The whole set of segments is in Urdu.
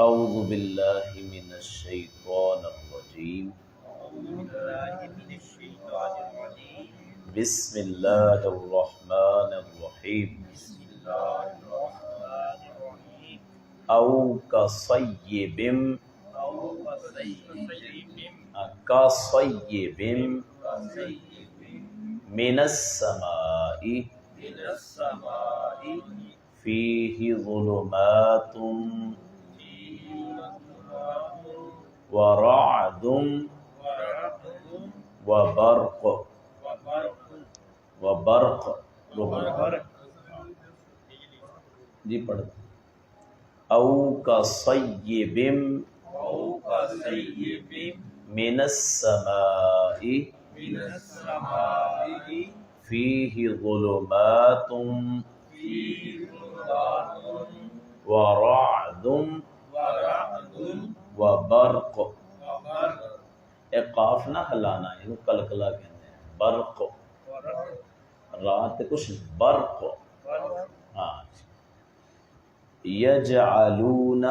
اعوذ باللہ من الشیطان الرجیم بسم اللہ الرحمن الرحیم او کصیب من السماء فیہ ظلمات ورعد وبرق جی پڑھ او کصیب من السماء فیہ ظلمات ورعد وبرق. ایک قاف نہ ہلانا ہے، یہ کلکلا کہتے ہیں. برق رات کچھ برق. ہاں یجعلون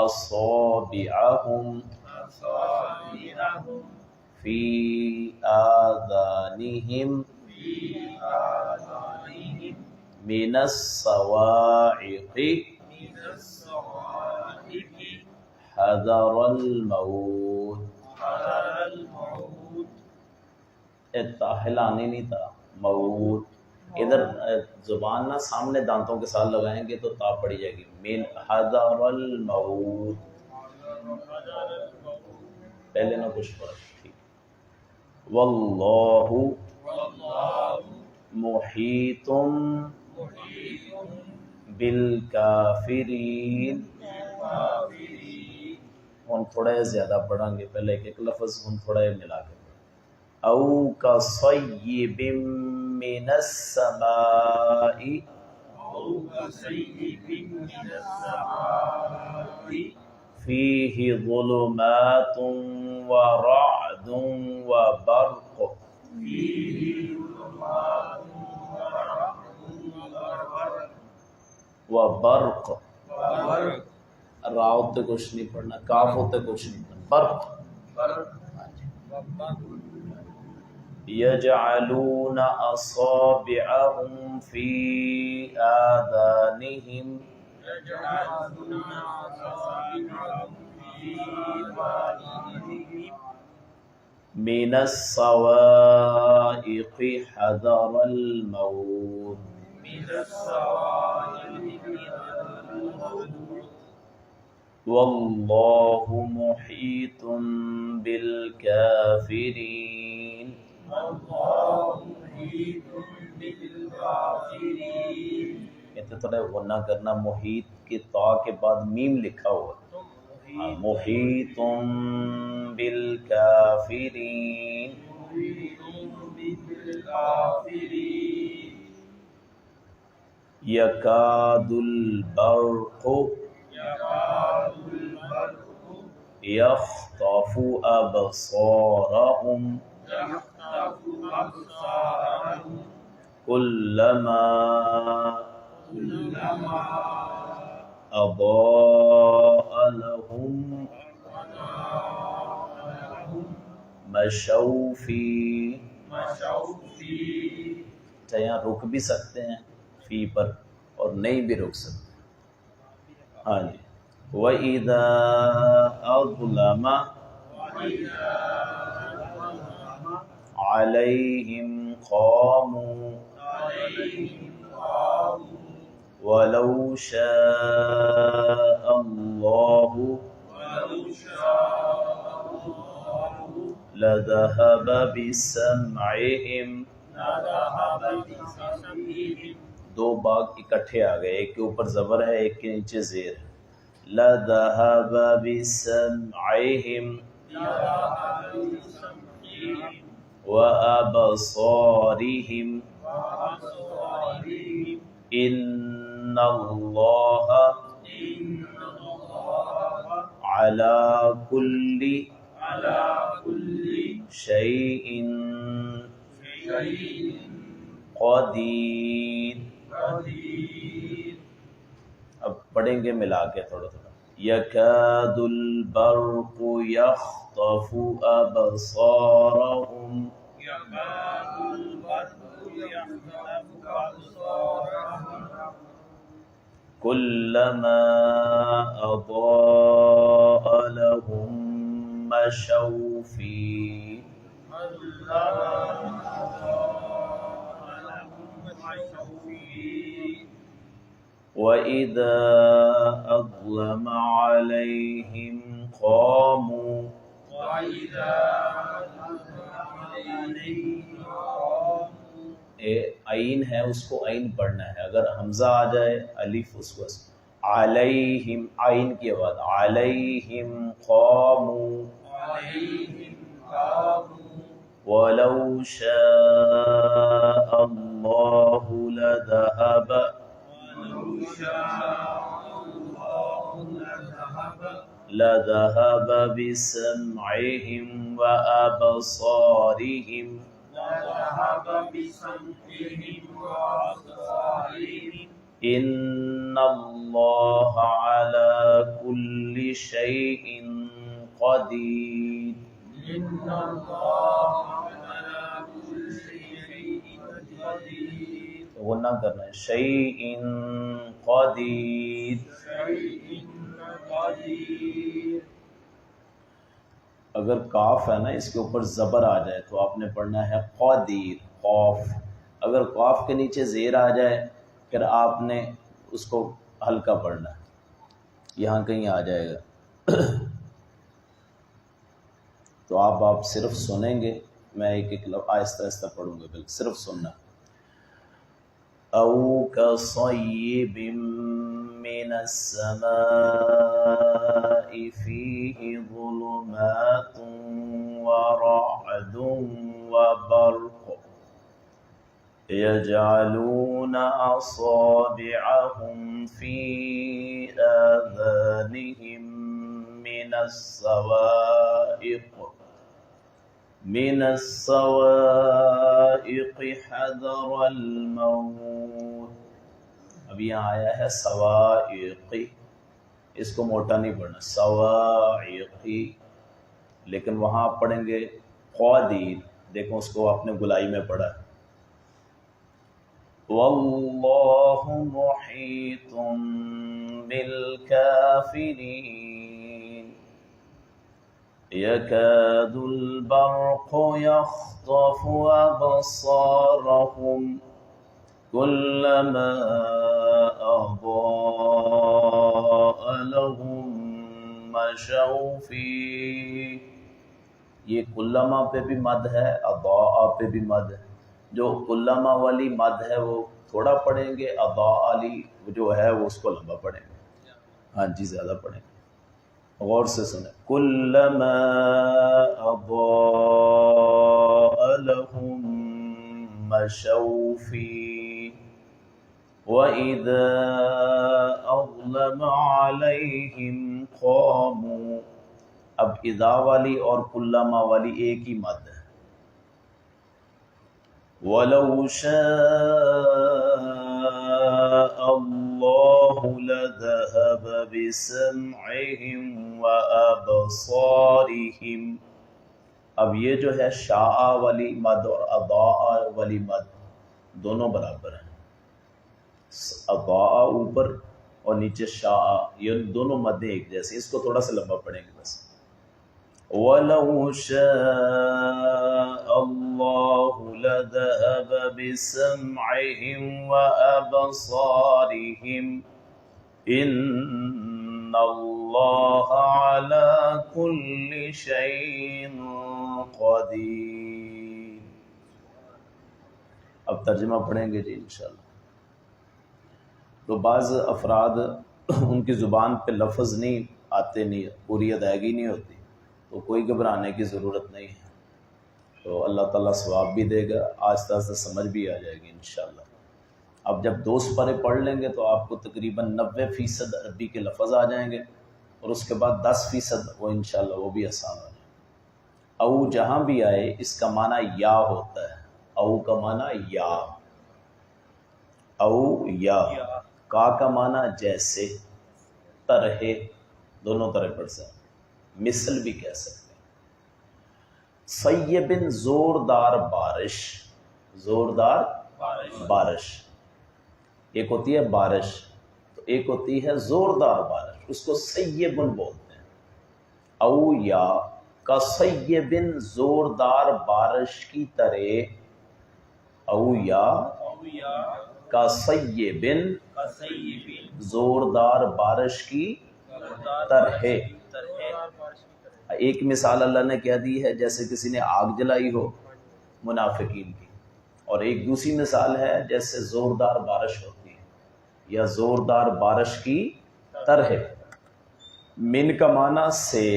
اصابعهم فی آذانهم من الصواعق حذر الموت. ہلانے نہیں تھا، موت. ادھر زبان نہ سامنے دانتوں کے ساتھ لگائیں گے تو تا پڑی جائے گی. من حذر الموت. پہلے نہ کچھ فرق. ٹھیک. واللہ محیط بالکافرین. ہم تھوڑا زیادہ پڑھیں گے، پہلے ایک لفظ ہم تھوڑا ملا کے. او کصیب من السماء فیہ ظلمات ورعد وبرق. وبرق راؤ تے کچھ نہیں پڑھنا، کاف ہوتے کچھ نہیں پڑھنا. برق. یجعلون اصابعهم فی آذانهم من الصواعق حذر الموت. واللہ محیط بالکافرین. کہتے تھوڑا غنہ کرنا. محیط کے تا کے بعد میم لکھا ہوا، محیط بالکافرین. یکاد البرق یخطف ابصارهم کلما اضاء لهم مشوا فیہ. یہاں رک بھی سکتے ہیں فی پر اور نہیں بھی رک سکتے. ہاں جی. وَإِذَا أَظْلَمَ عَلَيْهِمْ قَامُوا وَلَوْ شَاءَ اللَّهُ لَذَهَبَ بِسَمْعِهِمْ. دو باغ اکٹھے آ گئے، ایک کے اوپر زبر ہے ایک کے نیچے زیر ہے. لَذَهَبَ بِسَمْعِهِمْ وَأَبْصَارِهِمْ إِنَّ اللَّهَ عَلَى كُلِّ شَيْءٍ قدیر. اب پڑھیں گے ملا کے تھوڑا تھوڑا. یکاد البرق یخطف ابصارهم يكاد البرق يخطف أبصارهم كلما أضاء لهم مشوا فيه كلما أضاء لهم مشوا فيه وإذا أظلم عليهم قاموا. وإذا أظلم عليهم قاموا. عین ہے اس کو عین پڑھنا ہے. اگر حمزہ آ جائے الف اس کو علیہم عین کی آواز علیہم قاموا عليهم قاموا ولو شاء الله لذهب ولو شاء الله لذهب بسمعهم وأبصارهم لذهب بسمعهم وأبصارهم إن الله على كل شيء قدير. إن الله على كل شيء قدير. وہ نہ کرنا ہے شيء قدير. شيء قدير. اگر کاف ہے نا اس کے اوپر زبر آ جائے تو آپ نے پڑھنا ہے قدیر قاف. اگر قاف کے نیچے زیر آ جائے پھر آپ نے اس کو ہلکا پڑھنا ہے. یہاں کہیں آ جائے گا تو آپ صرف سنیں گے. میں ایک ایک آہستہ آہستہ پڑھوں گا بالکل صرف سننا. او کصیب من السماء فيه ظلمات ورعد وبرق يجعلون أصابعهم في آذانهم من الصواعق حذر الموت. اب یہاں آیا ہے صواعقی، اس کو موٹا نہیں پڑھنا صواعقی، لیکن وہاں آپ پڑھیں گے قادیر. دیکھو اس کو آپ نے گلائی میں پڑھا. واللہ محیط بالکافرین یکاد البرق یخطف ابصارهم كلما أضاء لهم مشوا فيه. یہ کلما پہ بھی مد ہے، اضاء پہ بھی مد ہے. جو کلما والی مد ہے وہ تھوڑا پڑھیں گے، اضاء والی جو ہے وہ اس کو لمبا پڑھیں گے. ہاں جی زیادہ پڑھیں گے. غور سے سنیں. کلما اضاء لهم مشوا فيه وَإِذَا أَظْلَمَ عَلَيْهِمْ قَامُوا. اب اذا والی اور کلما والی ایک ہی مد ہے. وَلَوْ شَاءَ اللَّهُ لَذَهَبَ بِسَمْعِهِمْ وَأَبْصَارِهِمْ. اب یہ جو ہے شاء والی مد اور اضاء والی مد دونوں برابر ہیں. اضاء اوپر اور نیچے شاء، یہ دونوں مدیں ایک جیسے. اس کو تھوڑا سا لمبا پڑھیں گے بس. وَلَوْ شَاءَ اللَّهُ لَذَهَبَ بِسَمْعِهِمْ وَأَبْصَارِهِمْ إِنَّ اللَّهَ عَلَى كُلِّ شَيْءٍ قَدِيرٌ. اب ترجمہ پڑھیں گے جی انشاءاللہ. تو بعض افراد ان کی زبان پہ لفظ نہیں آتے، نہیں پوری ادائیگی نہیں ہوتی، تو کوئی گھبرانے کی ضرورت نہیں ہے. تو اللہ تعالیٰ ثواب بھی دے گا، آہستہ آہستہ سمجھ بھی آ جائے گی انشاءاللہ. اب جب 2 سپارے پڑھ لیں گے تو آپ کو تقریباً 90% عربی کے لفظ آ جائیں گے، اور اس کے بعد 10% وہ انشاءاللہ وہ بھی آسان ہو جائے. او جہاں بھی آئے اس کا معنی یا ہوتا ہے. او کا معنی یا، او یا کا کا معنی جیسے، طرح دونوں طرح پڑھ سکتے ہیں، مثل بھی کہہ سکتے ہیں۔ صیبن زوردار بارش، زوردار بارش، ایک ہوتی ہے بارش تو ایک ہوتی ہے زوردار بارش، اس کو صیبن بولتے ہیں۔ او یا کا صیبن زوردار بارش کی طرح، او یا کا صیبن زوردار بارش کی طرح۔ ایک مثال اللہ نے کہہ دی ہے جیسے کسی نے آگ جلائی ہو منافقین کی، اور ایک دوسری مثال ہے جیسے زوردار بارش ہوتی ہے یا زوردار بارش کی طرح۔ من کا معنی سے،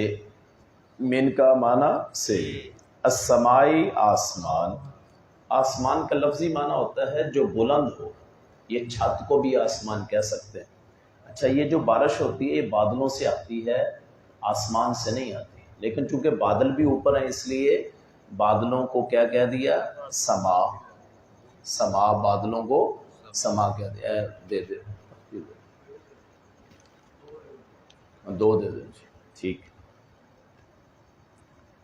من کا معنی سے، السمائی آسمان، آسمان کا لفظی معنی ہوتا ہے جو بلند ہو، یہ چھت کو بھی آسمان کہہ سکتے ہیں۔ اچھا یہ جو بارش ہوتی ہے یہ بادلوں سے آتی ہے، آسمان سے نہیں آتی، لیکن چونکہ بادل بھی اوپر ہیں اس لیے بادلوں کو کیا کہہ دیا؟ سما، سما، بادلوں کو سما کہہ دیا۔ دے دے دو دے دے، ٹھیک۔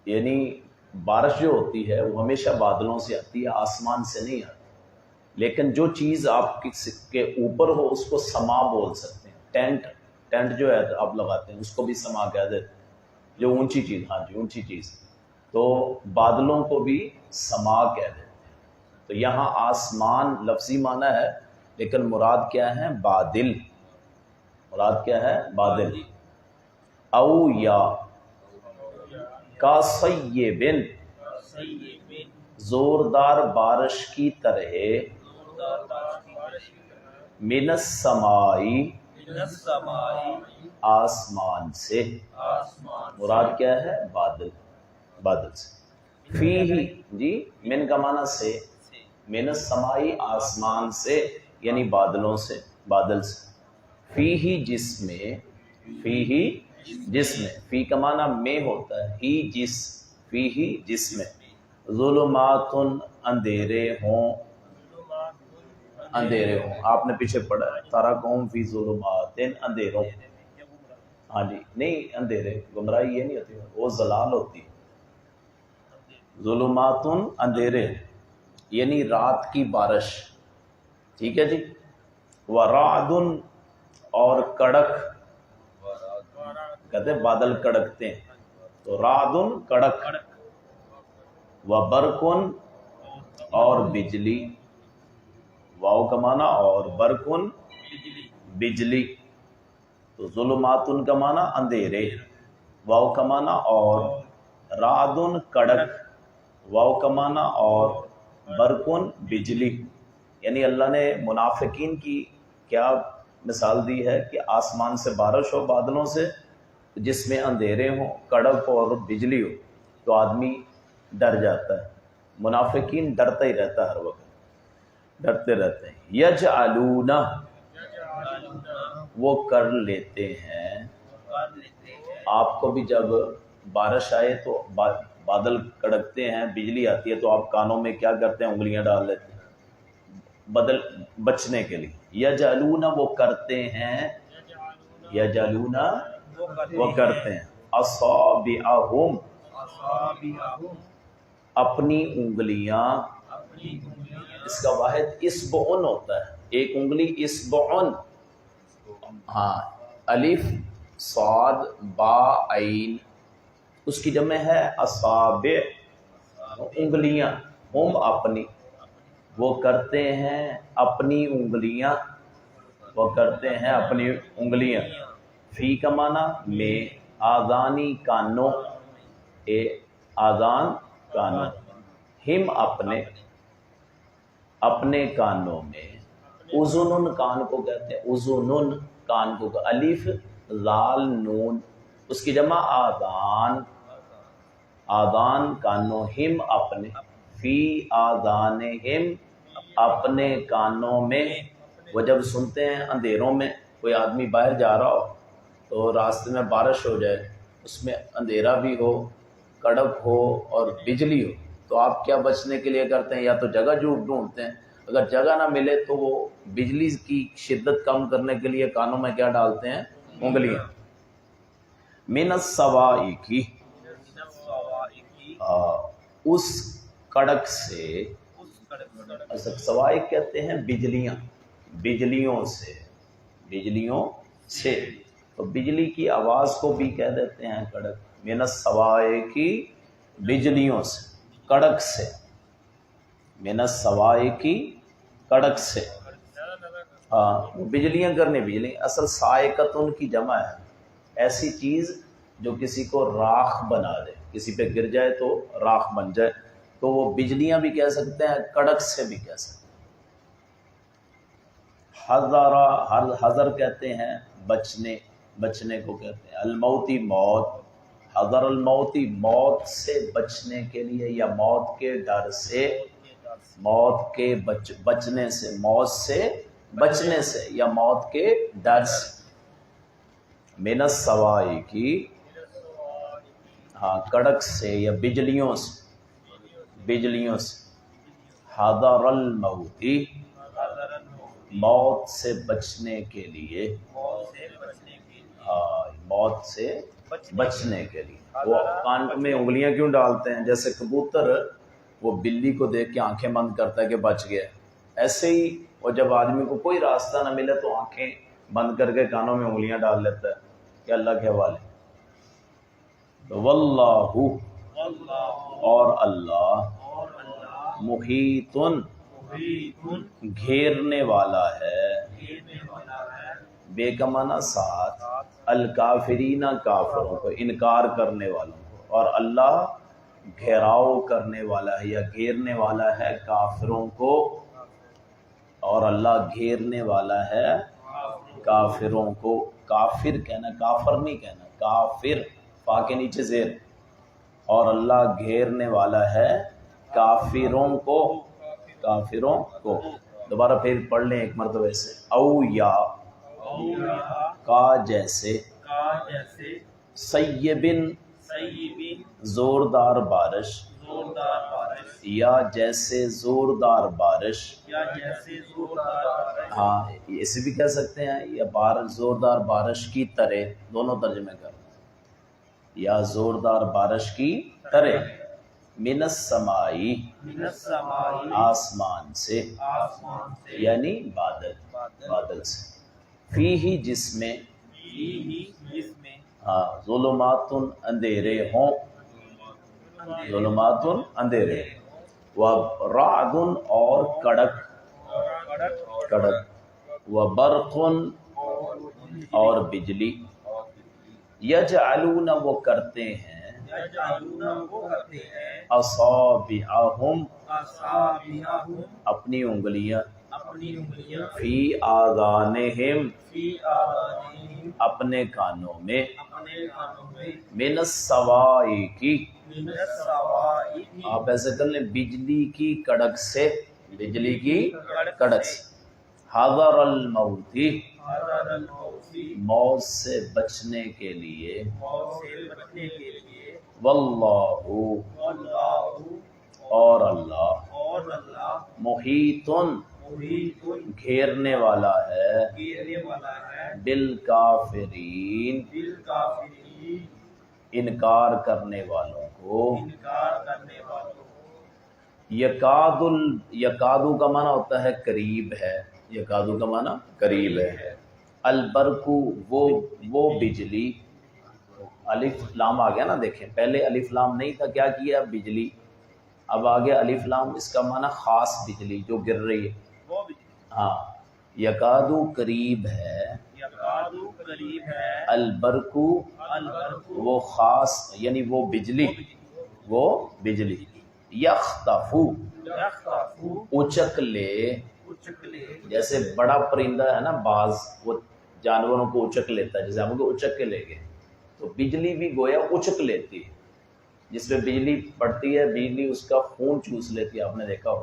یعنی بارش جو ہوتی ہے وہ ہمیشہ بادلوں سے آتی ہے، آسمان سے نہیں آتی، لیکن جو چیز آپ کے اوپر ہو اس کو سما بول سکتے ہیں۔ ٹینٹ، ٹینٹ جو ہے آپ لگاتے ہیں اس کو بھی سما کہہ دیتے ہیں، جو اونچی چیز، ہاں جی اونچی چیز، تو بادلوں کو بھی سما کہہ دیتے ہیں۔ تو یہاں آسمان لفظی معنی ہے لیکن مراد کیا ہے؟ بادل، مراد کیا ہے؟ بادل۔ او یا کا صیبن، زوردار بارش کی طرح، من السمائی، آسمان سے، مراد کیا ہے؟ بادل، بادل سے۔ فیہی، جی من کا معنی سے، من السمائی آسمان سے یعنی بادلوں سے، بادل سے۔ فیہی جس میں، فیہی جس میں، فی کا معنی میں ہوتا ہے، ہی جس، فیہی جس میں، ظلمات اندھیرے ہوں، اندھیرے ہوں، آپ نے پیچھے پڑھا ہے ترکہم فی ظلمات، اندھیروں، ہاں جی نہیں اندھیرے، گمراہی یہ نہیں ہوتی، وہ ضلال ہوتی ہے۔ ظلمات اندھیرے یعنی رات کی بارش، ٹھیک ہے جی۔ ورعد اور کڑک، کہتے ہیں بادل کڑکتے ہیں تو رعد کڑک، وبرقن اور بجلی، واو کا معنی اور برقن بجلی، تو ظلمات کا معنی اندھیرے، واو کا معنی اور، رعد کڑک، واو کا معنی اور، برقن بجلی۔ یعنی اللہ نے منافقین کی کیا مثال دی ہے کہ آسمان سے بارش ہو بادلوں سے جس میں اندھیرے ہوں، کڑک اور بجلی ہو تو آدمی ڈر جاتا ہے۔ منافقین ڈرتا ہی رہتا ہے، ہر وقت ڈرتے رہتے ہیں۔ یجعلون، وہ کر لیتے ہیں، آپ کو بھی جب بارش آئے تو بادل کڑکتے ہیں، بجلی آتی ہے تو آپ کانوں میں کیا کرتے ہیں؟ انگلیاں ڈال لیتے ہیں بدل بچنے کے لیے۔ یجعلون وہ کرتے ہیں، یجعلون وہ کرتے ہیں، اصابعہم اپنی انگلیاں، اس کا واحد اصبعن ہوتا ہے، ایک انگلی اصبعن، ہاں الف صاد با عین، اس کی جمع ہے اصابع، انگلیاں، ہم اپنی، وہ کرتے ہیں اپنی انگلیاں، وہ کرتے ہیں اپنی انگلیاں۔ فی کا معنی میں، آذانی کانوں، آذان کانوں، ہم اپنے، اپنے کانوں میں، اذن کان کو کہتے ہیں، اذن کان کو، الف لال نون، اس کی جمع آذان، آذان کانوں، ہم اپنے، فی آذانہم اپنے کانوں میں۔ وہ جب سنتے ہیں اندھیروں میں، کوئی آدمی باہر جا رہا ہو تو راستے میں بارش ہو جائے، اس میں اندھیرا بھی ہو، کڑک ہو اور بجلی ہو، تو آپ کیا بچنے کے لیے کرتے ہیں؟ یا تو جگہ ڈھونڈتے ہیں، اگر جگہ نہ ملے تو وہ بجلی کی شدت کم کرنے کے لیے کانوں میں کیا ڈالتے ہیں؟ انگلیاں. من الصواعق، اس کڑک سے، صواعق کہتے ہیں بجلیاں، بجلیوں سے، بجلیوں سے. تو بجلی کی آواز کو بھی کہہ دیتے ہیں کڑک. من الصواعق، بجلیوں سے، کڑک سے. من الصواعق، کڑک سے. ہاں بجلیاں کرنے، بجلی اصل صاعقۃ کی جمع ہے، ایسی چیز جو کسی کو راکھ بنا دے، کسی پہ گر جائے تو راکھ بن جائے، تو وہ بجلیاں بھی کہہ سکتے ہیں، کڑک سے بھی کہہ سکتے ہیں. حذر کہتے ہیں بچنے، بچنے کو کہتے ہیں. الموتی، موت. حذر الموتی، موت سے بچنے کے لیے یا موت کے ڈر سے، موت کے بچنے سے، موت سے بچنے سے یا موت کے ڈر سے. من الصواعق، ہاں کڑک سے یا بجلیوں سے، بجلیوں سے. حذر الموت، موت سے بچنے کے لیے، ہاں موت سے بچنے کے لیے. وہ کان میں انگلیاں کیوں ڈالتے ہیں؟ جیسے کبوتر وہ بلی کو دیکھ کے آنکھیں بند کرتا ہے کہ بچ گیا، ایسے ہی وہ جب آدمی کو کوئی راستہ نہ ملے تو آنکھیں بند کر کے کانوں میں انگلیاں ڈال لیتا ہے کہ اللہ کے حوالے. واللہ، اور اللہ، محیط، گھیرنے والا ہے، بے کا معنی ساتھ، الکافرین، کافروں کو، انکار کرنے والوں کو. اور اللہ گھیراؤ کرنے والا ہے یا گھیرنے والا ہے کافروں کو، اور اللہ گھیرنے والا ہے کافروں کو. کافر کہنا، کافر نہیں کہنا، کافر، فا کے نیچے زیر. اور اللہ گھیرنے والا ہے کافروں کو، کافروں کو. دوبارہ پھر پڑھ لیں ایک مرتبہ سے. او یا، کا جیسے، سیبن، زوردار بارش، یا جیسے زوردار بارش. ہاں اسے بھی کہہ سکتے ہیں، یا زوردار بارش کی طرح، دونوں ترجمے کر، یا زوردار بارش کی طرح. من السماء، آسمان سے، یعنی بادل، بادل سے. فیہ، جس میں، ہاں ظلمات، اندھیرے ہوں، ظلمات، اندھیرے. ورعد، اور کڑک، کڑک. وبرق، اور بجلی. یجعلون، وہ کرتے ہیں، اصابعہم، اپنی انگلیاں، فی آذانہم، اپنے کانوں میں. من الصواعق، آپ ایسے کر لیں، بجلی کی کڑک سے، بجلی کی کڑک سے. حذر الموت، موت سے بچنے کے لیے. واللہ، اور اللہ، محیط، گھیرنے والا ہے، بالکافرین، انکار کرنے والوں کو. یکادو کا معنی ہوتا ہے قریب ہے، یکادو کا معنی قریب ہے. البرقو، وہ بجلی. الف لام آ گیا نا، دیکھیں پہلے الف لام نہیں تھا، کیا کیا؟ بجلی. اب آگے الف لام، اس کا معنی خاص بجلی جو گر رہی ہے. ہاں یکادو قریب ہے، البرقو، وہ خاص یعنی وہ بجلی، وہ بجلی. یخطفو، اچک لے. جیسے بڑا پرندہ ہے نا باز، وہ جانوروں کو اچک لیتا ہے، جیسے ہم کو اچک کے لے گئے، تو بجلی بھی گویا اچک لیتی ہے. جس پہ بجلی پڑتی ہے، بجلی اس کا خون چوس لیتی ہے. آپ نے دیکھا ہو،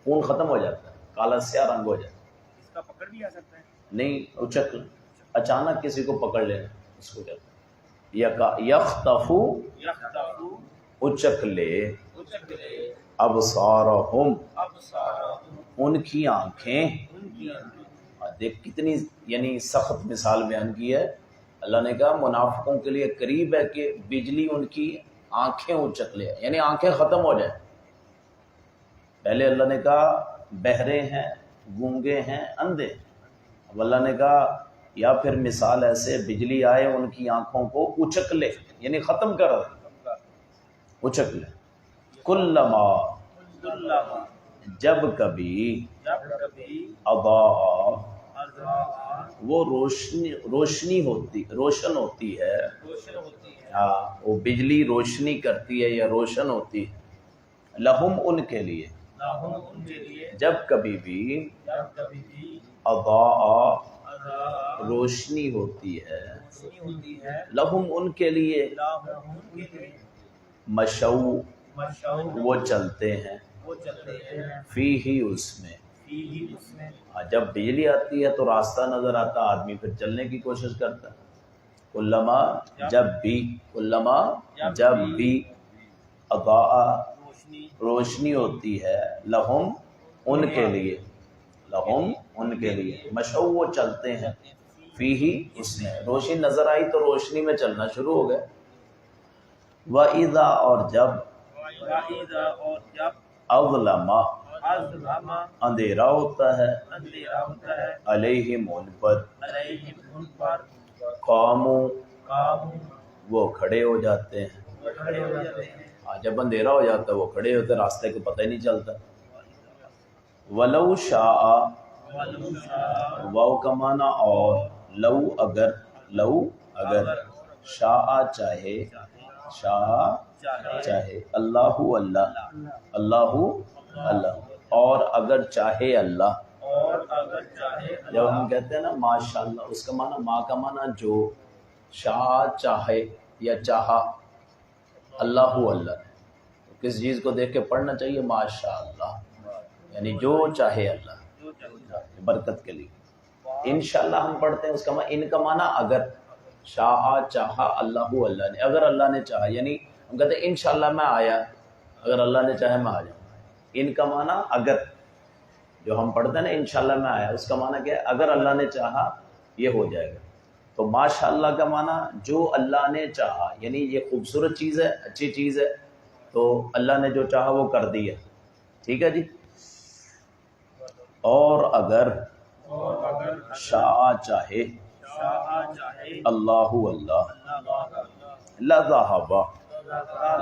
خون ختم ہو جاتا ہے، کالا سیاہ رنگ ہو جاتا ہے. اس کا پکڑ بھی آ سکتا ہے؟ نہیں، اچک، اچانک کسی کو پکڑ لینا، اس کو کہتے ہیں. یخطفو، اچک لے. ابصارہم، ان کی آنکھیں. دیکھ کتنی یعنی سخت مثال بیان کی ہے. اللہ نے کہا منافقوں کے لیے قریب ہے کہ بجلی ان کی آنکھیں اچک لے، یعنی آنکھیں ختم ہو جائیں. پہلے اللہ نے کہا بہرے ہیں، گونگے ہیں، اندھے. اب اللہ نے کہا یا پھر مثال ایسے بجلی آئے ان کی آنکھوں کو اچک لے، یعنی ختم کر دے، اچک لے. کلما جب کبھی اضاء وہ روشن ہوتی ہے. ہاں وہ بجلی روشنی کرتی ہے یا روشن ہوتی ہے. لہم ان کے لیے جب کبھی بھی اضاء روشنی ہوتی ہے، لہم ان کے لیے مشو وہ چلتے ہیں فی ہی اس میں. جب بجلی آتی ہے تو راستہ نظر آتا، آدمی پھر چلنے کی کوشش کرتا ہے. علما جب بھی اضاء روشنی ہوتی ہے، لہم ان کے لیے، لہم ان کے لیے مشو وہ چلتے ہیں فی ہی اس میں. روشنی نظر آئی تو روشنی میں چلنا شروع ہو گئے. وَإِذَا اور جب اظلم اندھیرا ہوتا ہے علیہم ان پر قاموا وہ کھڑے ہو جاتے ہیں. جب اندھیرا ہو جاتا ہے وہ کھڑے ہوتے، راستے کو پتہ ہی نہیں چلتا. ولو شاء واو کا معنی اور لو اگر شاء چاہے اللہ اور اگر چاہے اللہ. جب ہم کہتے ہیں نا ماشاء اللہ، اس کا معنی ما کا معنی جو، شاء چاہے یا چاہا، اللہ کس چیز کو دیکھ کے پڑھنا چاہیے ماشاء اللہ، یعنی جو چاہے اللہ برکت کے لیے. انشاءاللہ ہم پڑھتے ہیں، اس کا معنی ان کا معنی اگر، شاء چاہا اللہ نے، اگر اللہ نے چاہا، یعنی ہم کہتے ہیں انشاءاللہ میں آیا، اگر اللہ نے چاہے میں آ جاؤں. ان کا معنی اگر، جو ہم پڑھتے ہیں نا انشاءاللہ میں آیا، اس کا معنی کیا ہے؟ اگر اللہ نے چاہا یہ ہو جائے گا. تو ماشاءاللہ کا معنی جو اللہ نے چاہا، یعنی یہ خوبصورت چیز ہے، اچھی چیز ہے، تو اللہ نے جو چاہا وہ کر دیا. ٹھیک ہے جی. اور اگر شاء چاہے اللہ لذہب،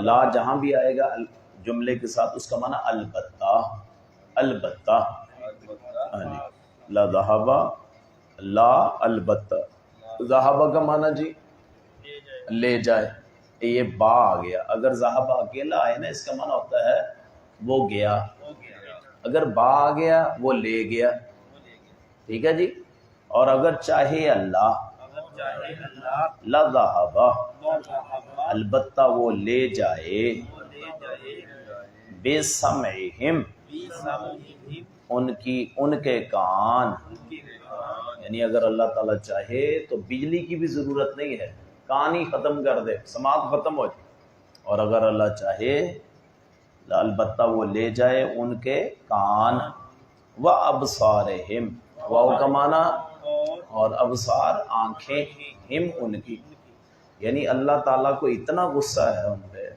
لا جہاں بھی آئے گا جملے کے ساتھ اس کا معنی البتہ لذہب، لا البتہ. ذہب کا معنی جی لے جائے، یہ با آ گیا. اگر ذہب اکیلا آئے نا اس کا معنی ہوتا ہے وہ گیا، اگر با آ گیا وہ لے گیا. ٹھیک ہے جی. اور اگر چاہے اللہ لذہب، البتہ وہ لے جائے، بے سمعہم ان کے کان، یعنی اگر اللہ تعالیٰ چاہے تو بجلی کی بھی ضرورت نہیں ہے، کان ہی ختم کر دے، سماعت ختم ہو جائے. اور اگر اللہ چاہے البتہ وہ لے جائے ان کے کان. وَأَبْصَارِهِمْ، واو کا معنی اور ابصار آنکھیں، ہم ان کی، یعنی اللہ تعالیٰ کو اتنا غصہ ہے ان پہ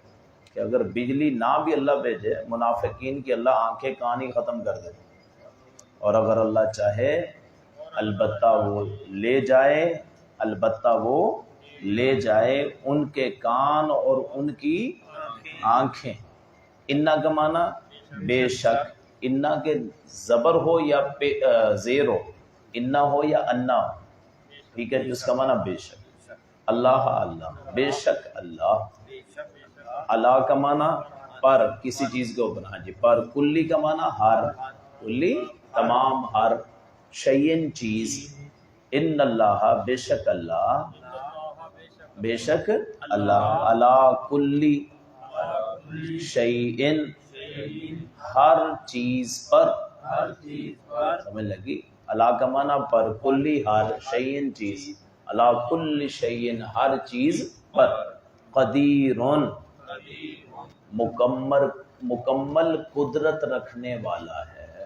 کہ اگر بجلی نہ بھی اللہ بھیجے، منافقین کی اللہ آنکھیں کان ہی ختم کر دے. اور اگر اللہ چاہے البتہ وہ لے جائے ان کے کان اور ان کی آنکھیں. انا کا معنی بے شک، انا کے زبر ہو یا زیر ہو، انا ہو یا انا ہو. ٹھیک ہے، جس کا معنی بے شک. اللہ بے شک اللہ. اللہ کا معنی پر، کسی چیز کے اوپر. ہاں جی، پر. کلی کا معنی ہر، کلی تمام، ہر. شیئن چیز. ان اللہ بے شک اللہ، بے شک اللہ، اللہ کلی شیئن ہر چیز پر. سمجھ لگی؟ اللہ کا معنی پر، کلی ہر، شیئن چیز، اللہ کل شیئن ہر چیز پر. قدیرن مکمل قدرت رکھنے والا ہے.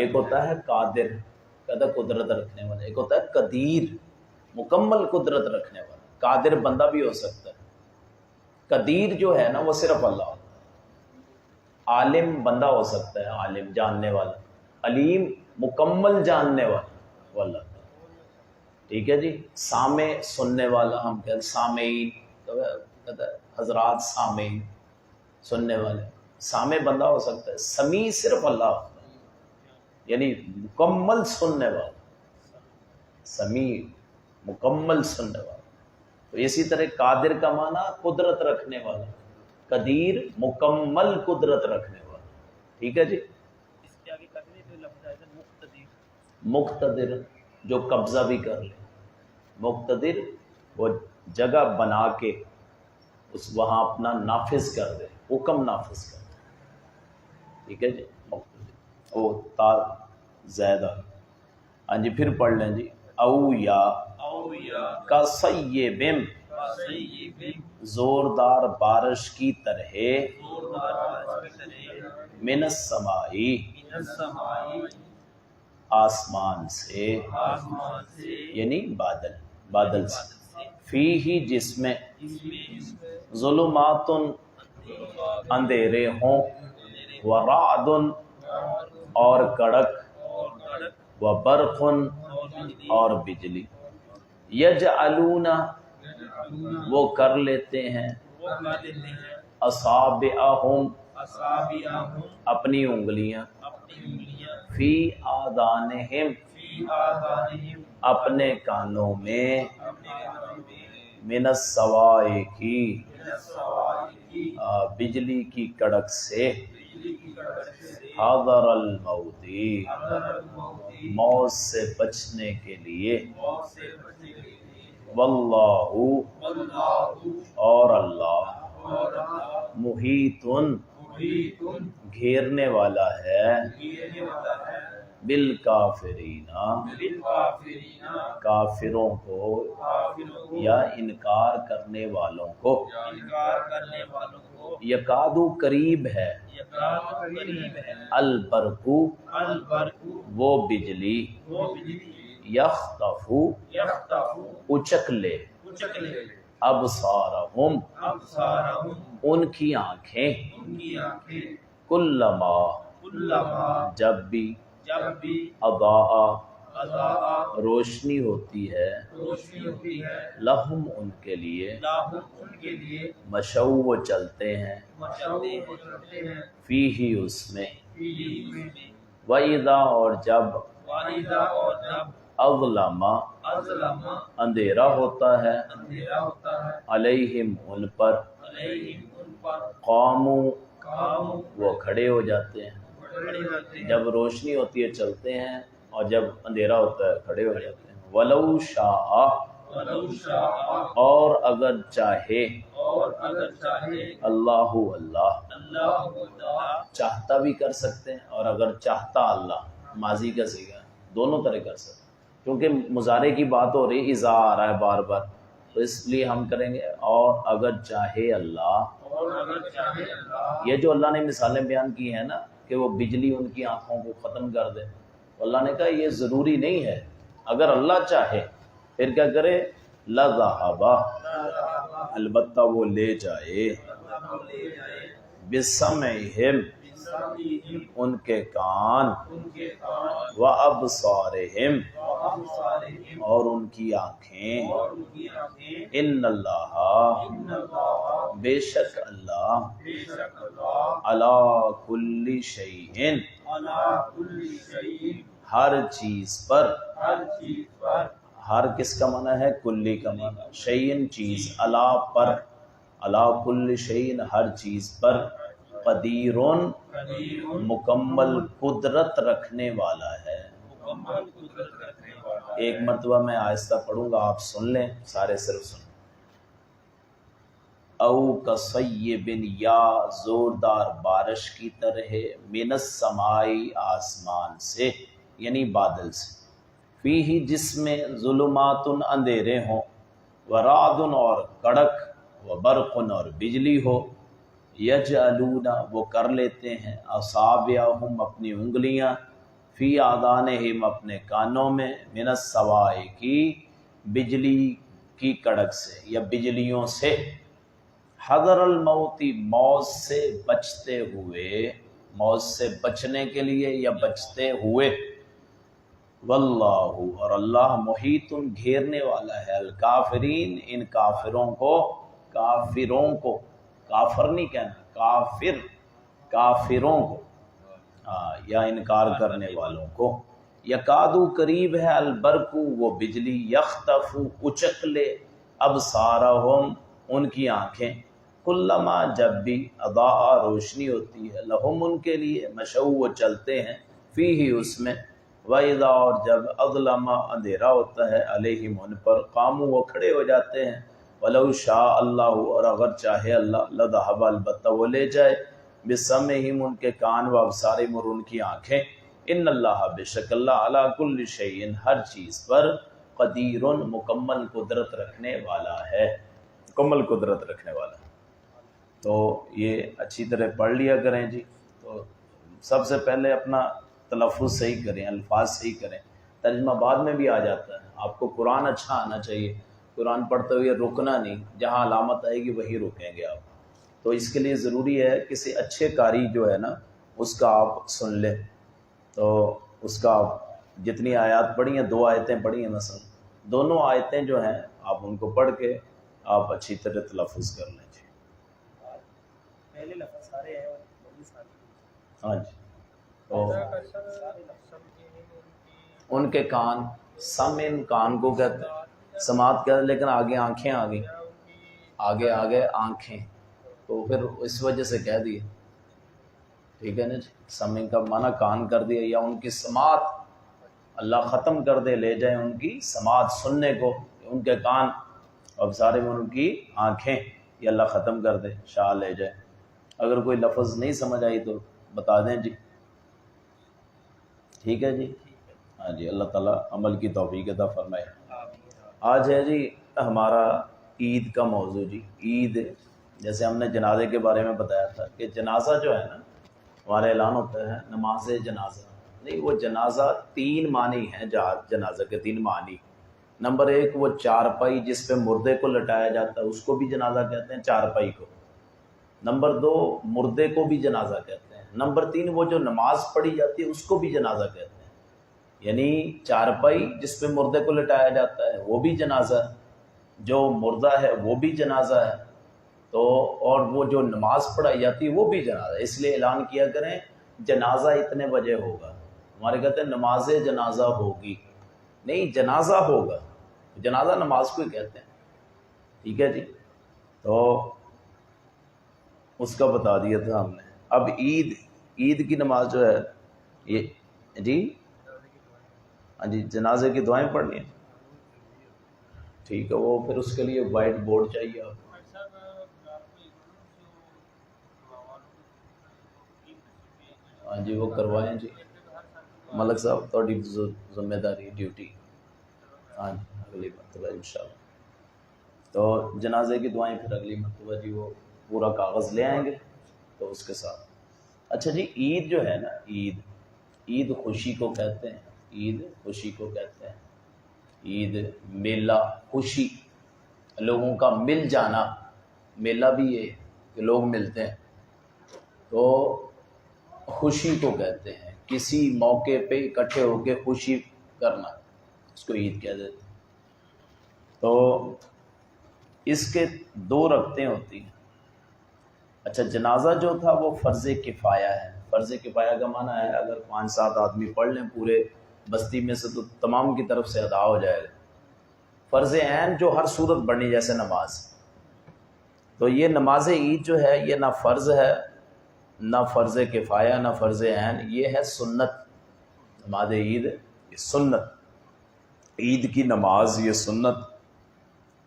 ایک ہوتا ہے قادر، کہتا ہے قدرت رکھنے والا، ایک ہوتا ہے قدیر، مکمل قدرت رکھنے والا۔ قادر بندہ بھی ہو سکتا ہے، قدیر جو ہے نا وہ صرف اللہ ہوتا ہے۔ عالم بندہ ہو سکتا ہے، عالم جاننے والا، علیم مکمل جاننے والا وہ اللہ تعالیٰ۔ ٹھیک ہے جی، سامع سننے والا، ہم کہتے ہیں سامعین، تو کہتا ہے حضرات سامعین سننے والے، سامع بندہ ہو سکتا ہے، سمیع صرف اللہ ہوتا ہے، یعنی مکمل سننے والا، سمیع مکمل سننے والا۔ تو اسی طرح قادر کا معنی قدرت رکھنے والا، قدیر مکمل قدرت رکھنے والا۔ ٹھیک ہے جی، اس کے آگے کرنے تو لفظ آیا تھا مقتدر۔ مقتدر جو قبضہ بھی کر لے، مقتدر وہ جگہ بنا کے اس وہاں اپنا نافذ کر دے، حکم نافذ کر دے۔ ٹھیک ہے جی، مقتدر او تا زیادہ۔ ہاں جی، پھر پڑھ لیں جی، او یا کا سیبم، زوردار بارش کی طرح، من السمائی، آسمان سے، یعنی بادل سے، فیہ جس میں، ظلمات اندھیرے ہوں، ورعد اور کڑک، وبرق اور بجلی، یجعلون وہ کر لیتے ہیں، اصابعہم اپنی انگلیاں، فی آذانہم اپنے کانوں میں، من الصواعق بجلی کی کڑک سے، حذر الموت موت سے بچنے کے لیے، واللہ اور اللہ، محیط گھیرنے والا ہے، بالکافرین کافروں کو یا انکار کرنے والوں کو، یکادو قریب ہے، البرق وہ بجلی، یخطف اچک لے، ابصارہم ان کی آنکھیں، کلما جب بھی، اضاء روشنی ہوتی ہے، لہم ان کے لیے، مشو وہ چلتے ہیں، فیہ اس میں، وَإِذَا اور جب، اظلم اندھیرا ہوتا ہے، علیہم ان پر، قاموا وہ کھڑے ہو جاتے ہیں، جب روشنی ہوتی ہے چلتے ہیں، اور جب اندھیرا ہوتا ہے کھڑے ہو جاتے ہیں۔ وَلَوْ شَاءَ اور اگر چاہے، اللہ چاہتا بھی کر سکتے ہیں، اور اگر چاہتا اللہ، ماضی کا صیغہ، دونوں طرح کر سکتے ہیں، کیونکہ مضارع کی بات ہو رہی، اذا آ رہا ہے بار بار، تو اس لیے ہم کریں گے اور اگر چاہے اللہ۔ یہ جو اللہ نے مثالیں بیان کی ہیں نا کہ وہ بجلی ان کی آنکھوں کو ختم کر دے، اللہ نے کہا یہ ضروری نہیں ہے، اگر اللہ چاہے پھر کیا کرے، لَذَهَبَ البتہ وہ لے جائے، بِسَمْعِهِمْ ان کے کان، وَأَبْصَارِهِمْ اور ان کی آنکھیں، ان اللہ بے شک اللہ، علی کل شیء ہر چیز پر، ہر کس کا معنی ہے، کلی کا معنی، شیء چیز، علی پر، علی کل شیء ہر چیز پر، قدیر مکمل قدرت رکھنے والا ہے۔ ایک مرتبہ میں آہستہ پڑھوں گا، آپ سن لیں، سارے صرف سن۔ او کصیب یا زوردار بارش کی طرح، من السمائی آسمان سے، یعنی بادل سے، فیہ جس میں، ظلمات اندھیرے ہوں، ورعد اور کڑک، وبرق اور بجلی ہو، یجعلون وہ کر لیتے ہیں اصابعہم اپنی انگلیاں فی آذانہم اپنے کانوں میں من الصواعق کی بجلی کی کڑک سے یا بجلیوں سے حذر الموت موت سے بچتے ہوئے موت سے بچنے کے لیے یا بچتے ہوئے واللہ اور اللہ محیط گھیرنے والا ہے الکافرین ان کافروں کو کافر نہیں کہنا کافروں کو یا انکار کرنے والوں کو یکادو قریب ہے البرق وہ بجلی یخطف اچک لے ابصارہم ان کی آنکھیں کلما جب بھی اضاء روشنی ہوتی ہے لہم ان کے لیے مشوا وہ چلتے ہیں فیہ اس میں وَإِذَا اور جب اظلم اندھیرا ہوتا ہے علیہم ان پر قاموا وہ کھڑے ہو جاتے ہیں وَلَوْ شَاءَ اللہ اور اگر چاہے اللہ لذهب البتہ وہ لے جائے بسمعہم ان کے کان و ابصارہم اور ان کی آنکھیں ان اللہ بے شک اللہ علی کل شیء ہر چیز پر قدیر مکمل قدرت رکھنے والا ہے تو یہ اچھی طرح پڑھ لیا کریں جی. تو سب سے پہلے اپنا تلفظ صحیح کریں الفاظ صحیح کریں ترجمہ بعد میں بھی آ جاتا ہے. آپ کو قرآن اچھا آنا چاہیے قرآن پڑھتے ہوئے رکنا نہیں جہاں علامت آئے گی وہی رکیں گے آپ. تو اس کے لیے ضروری ہے کسی اچھے قاری جو ہے نا اس کا آپ سن لیں تو اس کا آپ جتنی آیات پڑھی ہیں 2 آیتیں پڑھی ہیں مثلا دونوں آیتیں جو ہیں آپ ان کو پڑھ کے آپ اچھی طرح تلفظ کر لیں جی. پہلے لفظ سارے ہیں اور وہ بھی سارے ہاں جی. تو ان کے کان سم ان کان کو کہتے ہیں سماعت کہتے ہیں لیکن آگے آنکھیں آ گئی آگے آنکھیں تو پھر اس وجہ سے کہہ دیے ٹھیک ہے نا جی. سمع کا معنی کان کر دیا یا ان کی سماعت اللہ ختم کر دے لے جائیں ان کی سماعت سننے کو ان کے کان اب سارے میں ان کی آنکھیں یہ اللہ ختم کر دے شاہ لے جائے. اگر کوئی لفظ نہیں سمجھ آئی تو بتا دیں جی ٹھیک ہے جی. ہاں جی اللہ تعالیٰ عمل کی توفیق عطا فرمائے. آج ہے جی ہمارا عید کا موضوع جی. عید جیسے ہم نے جنازے کے بارے میں بتایا تھا کہ جنازہ جو ہے نا ہمارا اعلان ہوتا ہے نماز جنازہ نہیں وہ جنازہ 3 معنی ہیں جنازہ کے 3 معنی. نمبر 1 وہ چارپائی جس پہ مردے کو لٹایا جاتا ہے اس کو بھی جنازہ کہتے ہیں چارپائی کو. نمبر 2 مردے کو بھی جنازہ کہتے ہیں. نمبر 3 وہ جو نماز پڑھی جاتی ہے اس کو بھی جنازہ کہتے ہیں. یعنی چارپائی جس پہ مردے کو لٹایا جاتا ہے وہ بھی جنازہ ہے جو مردہ ہے وہ بھی جنازہ ہے تو اور وہ جو نماز پڑھائی جاتی ہے وہ بھی جنازہ ہے. اس لیے اعلان کیا کریں جنازہ اتنے بجے ہوگا. ہمارے کہتے ہیں نماز جنازہ ہوگی نہیں جنازہ ہوگا. جنازہ نماز کو ہی کہتے ہیں ٹھیک ہے جی. تو اس کا بتا دیا تھا ہم نے. اب عید کی نماز جو ہے یہ جی ہاں جی جنازے کی دعائیں پڑھنی ہیں ٹھیک ہے. وہ پھر اس کے لیے وائٹ بورڈ چاہیے آپ ہاں جی وہ کروائیں جی. ملک صاحب تھوڑی ذمہ داری ڈیوٹی ہاں جی اگلی مرتبہ انشاءاللہ. تو جنازے کی دعائیں پھر اگلی مرتبہ جی وہ پورا کاغذ لے آئیں گے تو اس کے ساتھ. اچھا جی عید جو ہے نا عید خوشی کو کہتے ہیں. عید خوشی کو کہتے ہیں. عید میلہ خوشی لوگوں کا مل جانا میلہ بھی یہ کہ لوگ ملتے ہیں تو خوشی کو کہتے ہیں. کسی موقع پہ اکٹھے ہو کے خوشی کرنا اس کو عید کہہ دیتے ہیں. تو اس کے 2 رکعتیں ہوتی ہیں. اچھا جنازہ جو تھا وہ فرض کفایہ ہے. فرض کفایہ کا معنی ہے اگر 5-7 آدمی پڑھ لیں پورے بستی میں سے تو تمام کی طرف سے ادا ہو جائے گا. فرض عین جو ہر صورت پڑھنی جیسے نماز تو یہ نماز عید جو ہے یہ نہ فرض ہے نہ فرض کفایہ نہ فرض عین یہ ہے سنت. نماز عید یہ سنت عید کی نماز یہ سنت.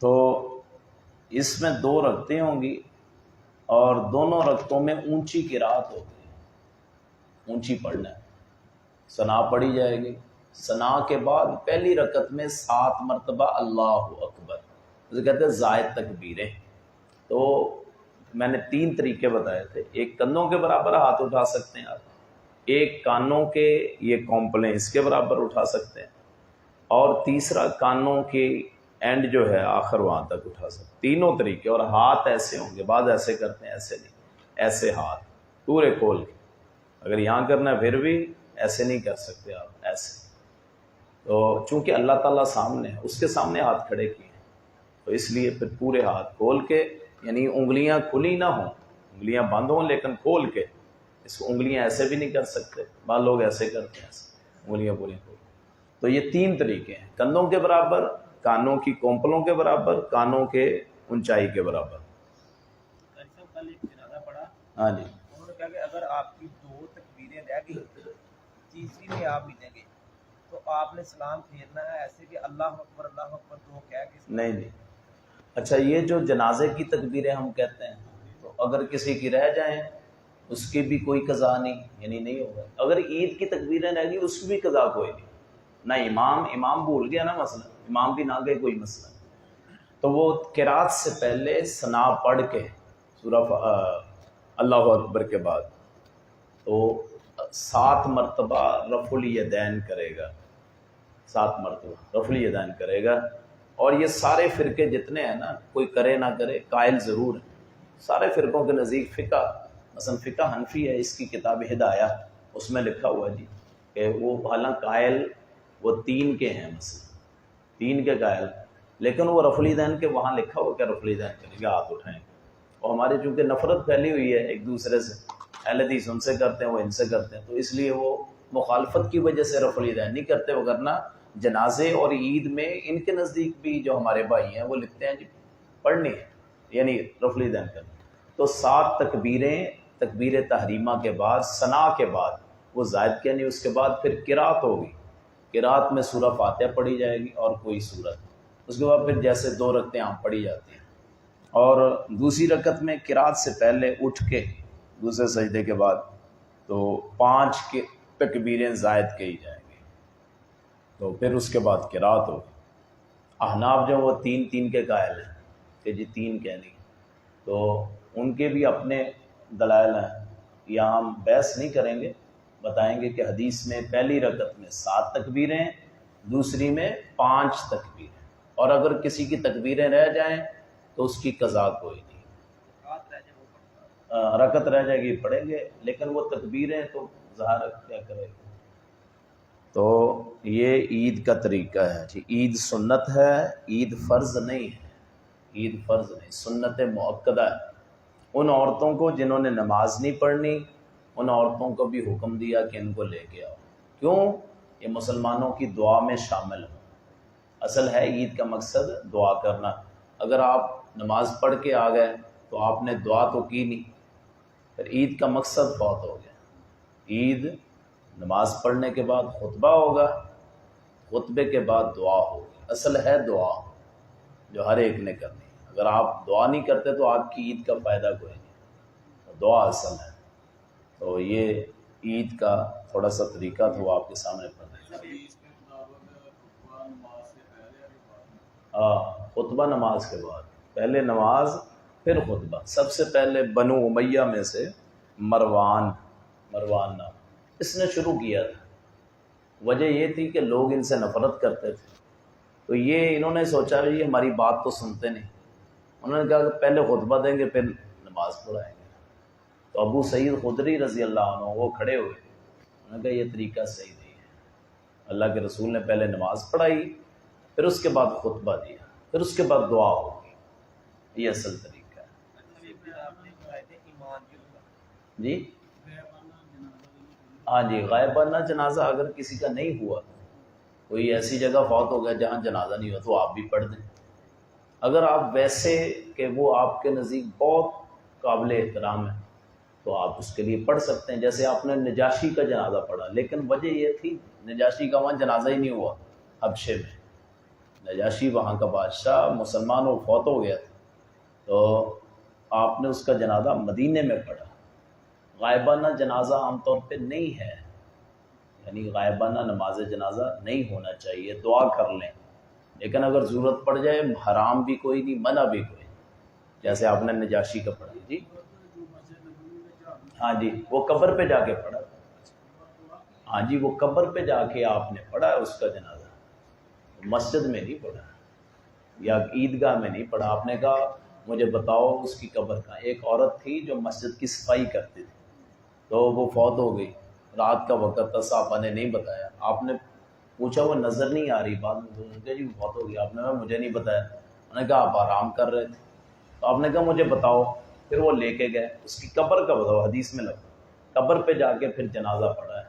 تو اس میں 2 رکعتیں ہوں گی اور دونوں رکعتوں میں اونچی قرات ہوگی. اونچی پڑھنا ہے. ثنا پڑھی جائے گی. ثنا کے بعد پہلی رکعت میں 7 مرتبہ اللہ اکبر اسے کہتے ہیں زائد تکبیریں. تو میں نے 3 طریقے بتائے تھے. ایک کندھوں کے برابر ہاتھ اٹھا سکتے ہیں آپ, ایک کانوں کے یہ کونپلیں اس کے برابر اٹھا سکتے ہیں, اور تیسرا کانوں کی اینڈ جو ہے آخر وہاں تک اٹھا سکتے. تینوں طریقے. اور ہاتھ ایسے ہوں گے, بعض ایسے کرتے ہیں, ایسے نہیں, ایسے ہاتھ پورے کھول کے. اگر یہاں کرنا ہے پھر بھی ایسے نہیں کر سکتے آپ, ایسے. تو چونکہ اللہ تعالیٰ سامنے ہے, اس کے سامنے ہاتھ کھڑے کیے ہیں, تو اس لیے پھر پورے ہاتھ کھول کے, یعنی انگلیاں کھلی نہ ہوں, انگلیاں بند ہوں لیکن کھول کے. اس کو انگلیاں ایسے بھی نہیں کر سکتے, بعض لوگ ایسے کرتے ہیں, ایسے انگلیاں پوری کھول. تو یہ 3 طریقے ہیں, کندھوں کے برابر, کانوں کی کونپلوں کے برابر, کانوں کے اونچائی کے برابر. کل ایک جنازہ پڑا, ہاں جی. انہوں نے کہا کہ اگر آپ کی 2 تکبیریں رہ گئی, تیسری میں آپ ملیں گے, تو آپ نے سلام پھیرنا ہے ایسے کہ اللہ اکبر 2 کہہ کے. نہیں. اچھا, یہ جو جنازے کی تکبیریں ہم کہتے ہیں, تو اگر کسی کی رہ جائیں اس کی بھی کوئی قضا نہیں, یعنی نہیں ہوگا. اگر عید کی تکبیریں رہ گئی اس کی بھی قضا کوئی نہیں. نہ امام بھول گیا نا, مثلا امام بھی نہ گئے, کوئی مسئلہ, تو وہ قرات سے پہلے ثنا پڑھ کے سورہ اللہ اکبر کے بعد تو 7 مرتبہ رفع الیدین کرے گا, 7 مرتبہ رفع الیدین کرے گا. اور یہ سارے فرقے جتنے ہیں نا, کوئی کرے نہ کرے, قائل ضرور ہے. سارے فرقوں کے نزدیک فقہ, مثلا فقہ حنفی ہے, اس کی کتاب ہدایہ, اس میں لکھا ہوا جی کہ وہ حالانکہ قائل وہ 3 کے ہیں, مثلا 3 کے قائل, لیکن وہ رفع الیدین کے وہاں لکھا ہوا کہ رفع الیدین کریں گے, ہاتھ اٹھائیں. اور ہمارے چونکہ نفرت پھیلی ہوئی ہے ایک دوسرے سے, اہل حدیث ان سے کرتے ہیں, وہ ان سے کرتے ہیں, تو اس لیے وہ مخالفت کی وجہ سے رفع الیدین نہیں کرتے. وگرنہ جنازے اور عید میں ان کے نزدیک بھی جو ہمارے بھائی ہیں وہ لکھتے ہیں جی پڑھنی ہے, یعنی رفع الیدین کرنا. تو 7 تکبیریں, تکبیر تحریمہ کے بعد, ثنا کے بعد وہ زائد کے, یعنی اس کے بعد پھر قرات ہوگی. قرات میں سورہ فاتحہ پڑھی جائے گی اور کوئی سورت, اس کے بعد پھر جیسے 2 رکعتیں عام پڑھی جاتی ہیں. اور دوسری رکعت میں قرات سے پہلے اٹھ کے دوسرے سجدے کے بعد تو 5 کے تکبیریں زائد کہی جائیں گی, تو پھر اس کے بعد قرات ہوگی. احناف جو وہ 3 کے قائل ہیں کہ جی 3 کہنی, تو ان کے بھی اپنے دلائل ہیں. یہاں ہم بحث نہیں کریں گے, بتائیں گے کہ حدیث میں پہلی رکعت میں 7 تکبیریں, دوسری میں 5 تکبیریں, اور اگر کسی کی تکبیریں رہ جائیں تو اس کی قضا کوئی نہیں. رکعت رہ جائے گی پڑھیں گے, لیکن وہ تکبیریں تو ظاہر کیا کرے گا. تو یہ عید کا طریقہ ہے جی. عید سنت ہے, عید فرض نہیں ہے, عید فرض نہیں, سنت مؤکدہ ہے. ان عورتوں کو جنہوں نے نماز نہیں پڑھنی, ان عورتوں کو بھی حکم دیا کہ ان کو لے کے آؤ. کیوں؟ یہ مسلمانوں کی دعا میں شامل ہوں. اصل ہے عید کا مقصد دعا کرنا. اگر آپ نماز پڑھ کے آ گئے تو آپ نے دعا تو کی نہیں, پھر عید کا مقصد فوت ہو گیا. عید نماز پڑھنے کے بعد خطبہ ہوگا, خطبے کے بعد دعا ہوگی. اصل ہے دعا جو ہر ایک نے کرنی. اگر آپ دعا نہیں کرتے تو آپ کی عید کا فائدہ کوئی نہیں. دعا اصل ہے. تو یہ عید کا تھوڑا سا طریقہ تھا, وہ آپ کے سامنے پڑھنا. خطبہ نماز کے بعد, پہلے نماز پھر خطبہ. سب سے پہلے بنو امیہ میں سے مروان نام, اس نے شروع کیا تھا. وجہ یہ تھی کہ لوگ ان سے نفرت کرتے تھے, تو یہ انہوں نے سوچا یہ ہماری بات تو سنتے نہیں. انہوں نے کہا کہ پہلے خطبہ دیں گے پھر نماز پڑھائیں گے. تو ابو سعید خدری رضی اللہ عنہ وہ کھڑے ہوئے, انہوں نے کہا یہ طریقہ صحیح نہیں ہے. اللہ کے رسول نے پہلے نماز پڑھائی, پھر اس کے بعد خطبہ دیا, پھر اس کے بعد دعا ہوگی. یہ اصل طریقہ ہے جی. ہاں جی, غائبانہ جنازہ اگر کسی کا نہیں ہوا, کوئی ایسی جگہ فوت ہو گیا جہاں جنازہ نہیں ہوا, تو آپ بھی پڑھ دیں. اگر آپ ویسے کہ وہ آپ کے نزدیک بہت قابل احترام ہے تو آپ اس کے لیے پڑھ سکتے ہیں. جیسے آپ نے نجاشی کا جنازہ پڑھا, لیکن وجہ یہ تھی نجاشی کا وہاں جنازہ ہی نہیں ہوا. حبشے میں نجاشی وہاں کا بادشاہ مسلمان اور فوت ہو گیا تھا, تو آپ نے اس کا جنازہ مدینے میں پڑھا. غائبانہ جنازہ عام طور پہ نہیں ہے, یعنی غائبانہ نماز جنازہ نہیں ہونا چاہیے. دعا کر لیں, لیکن اگر ضرورت پڑ جائے, حرام بھی کوئی نہیں, منع بھی کوئی نہیں. جیسے آپ نے نجاشی کا پڑھا جی، ہاں جی وہ قبر پہ جا کے پڑھا، ہاں جی وہ قبر پہ جا کے آپ نے پڑھا اس کا جنازہ، مسجد میں نہیں پڑھا یا عیدگاہ میں نہیں پڑھا۔ آپ نے کہا مجھے بتاؤ اس کی قبر کہاں۔ ایک عورت تھی جو مسجد کی صفائی کرتی تھی، تو وہ فوت ہو گئی، رات کا وقت تھا، صحابہ نے نہیں بتایا۔ آپ نے پوچھا وہ نظر نہیں آ رہی، بعد میں کہ جی وہ فوت ہو گئی۔ آپ نے کہا مجھے نہیں بتایا۔ انہوں نے کہا آپ آرام کر رہے تھے، تو آپ نے کہا مجھے بتاؤ۔ پھر وہ لے کے گئے، اس کی قبر کا بتاؤ، حدیث میں لگا قبر پہ جا کے پھر جنازہ پڑھا ہے،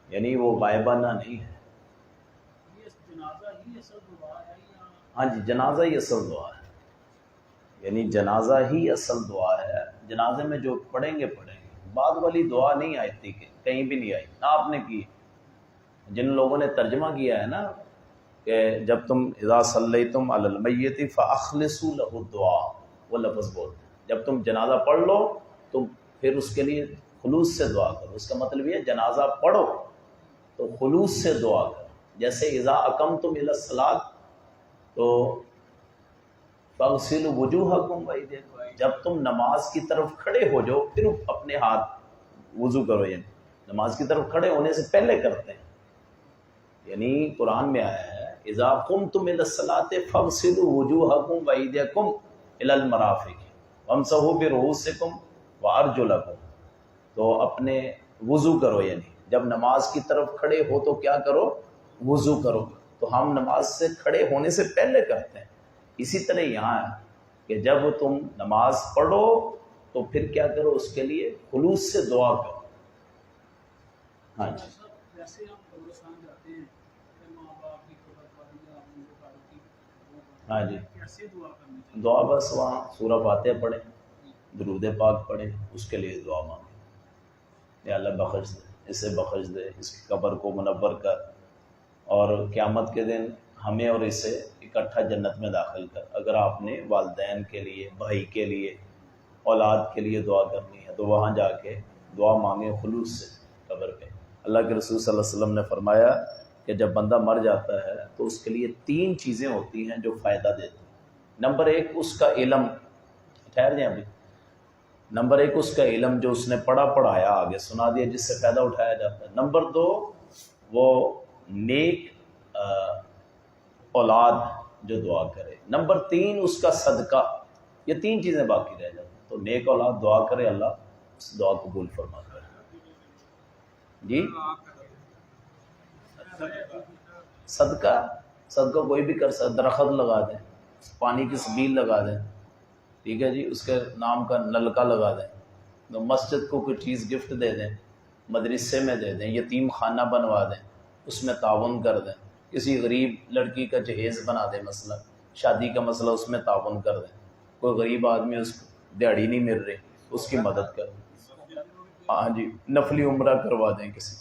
یعنی وہ غائبانہ نہیں ہے۔ ہاں جی جنازہ ہی اصل دعا ہے، یعنی جنازہ ہی اصل دعا ہے۔ جنازے میں جو پڑھیں گے پڑھیں گے، بعد والی دعا نہیں آئی تھی کہ کہیں بھی نہیں آئی، نہ آپ نے کی۔ جن لوگوں نے ترجمہ کیا ہے نا کہ جب تم اذا صلیتم علی المیت فاخلصوا له الدعاء، وہ لفظ بولتے ہیں جب تم جنازہ پڑھ لو تو پھر اس کے لیے خلوص سے دعا کرو۔ اس کا مطلب یہ ہے جنازہ پڑھو تو خلوص سے دعا کرو، جیسے اذا اقمتم الی الصلاۃ تو فاغسلوا وجوہکم وایدیکم، جب تم نماز کی طرف کھڑے ہو جاؤ پھر اپنے ہاتھ وضو کرو، یعنی نماز کی طرف کھڑے ہونے سے پہلے کرتے ہیں۔ یعنی قرآن میں آیا ہے اذا قمتم الی الصلاۃ فاغسلوا وجوہکم وایدیکم الی المرافق وامسحوا برؤوسکم وارجلکم، تو اپنے وضو کرو، یعنی جب نماز کی طرف کھڑے ہو تو کیا کرو، وضو کرو۔ تو ہم نماز سے کھڑے ہونے سے پہلے کرتے ہیں۔ اسی طرح یہاں ہے کہ جب تم نماز پڑھو تو پھر کیا کرو، اس کے لیے خلوص سے دعا کرو۔ ہاں جی جیسے ہم قبرستان جاتے ہیں پھر ماں باپ کی قبر پر یا ان کو کاروں کی ہاں جی کیسے دعا کرنی چاہیے؟ دعا بس وہاں سورہ فاتحہ پڑھیں، درود پاک پڑھیں، اس کے لیے دعا مانگیں، یا اللہ بخش دے، اسے بخش دے، اس کی قبر کو منور کر، اور قیامت کے دن ہمیں اور اسے اکٹھا جنت میں داخل کر۔ اگر آپ نے والدین کے لیے، بھائی کے لیے، اولاد کے لیے دعا کرنی ہے تو وہاں جا کے دعا مانگیں خلوص سے قبر پہ۔ اللہ کے رسول صلی اللہ علیہ وسلم نے فرمایا کہ جب بندہ مر جاتا ہے تو اس کے لیے 3 چیزیں ہوتی ہیں جو فائدہ دیتی ہیں۔ نمبر 1 اس کا علم، ٹھہر جائیں ابھی، نمبر 1 اس کا علم جو اس نے پڑھایا آگے سنا دیا، جس سے فائدہ اٹھایا جاتا ہے۔ نمبر 2 وہ نیک اولاد جو دعا کرے۔ نمبر 3 اس کا صدقہ۔ یہ 3 چیزیں باقی رہ جاتی ہیں، تو نیک اولاد دعا کرے، اللہ اس دعا قبول فرماتا ہے۔ جی صدقہ کوئی بھی کر سکتا، درخت لگا دیں، پانی کی سبیل لگا دیں، ٹھیک ہے جی، اس کے نام کا نلکا لگا دیں، تو مسجد کو کوئی چیز گفٹ دے دیں، مدرسے میں دے دیں، یتیم خانہ بنوا دیں، اس میں تعاون کر دیں، کسی غریب لڑکی کا جہیز بنا دیں، مثلا شادی کا مسئلہ اس میں تعاون کر دیں، کوئی غریب آدمی اس کو دیہڑی نہیں مل رہی اس کی مدد کر دیں، ہاں جی نفلی عمرہ کروا دیں، کسی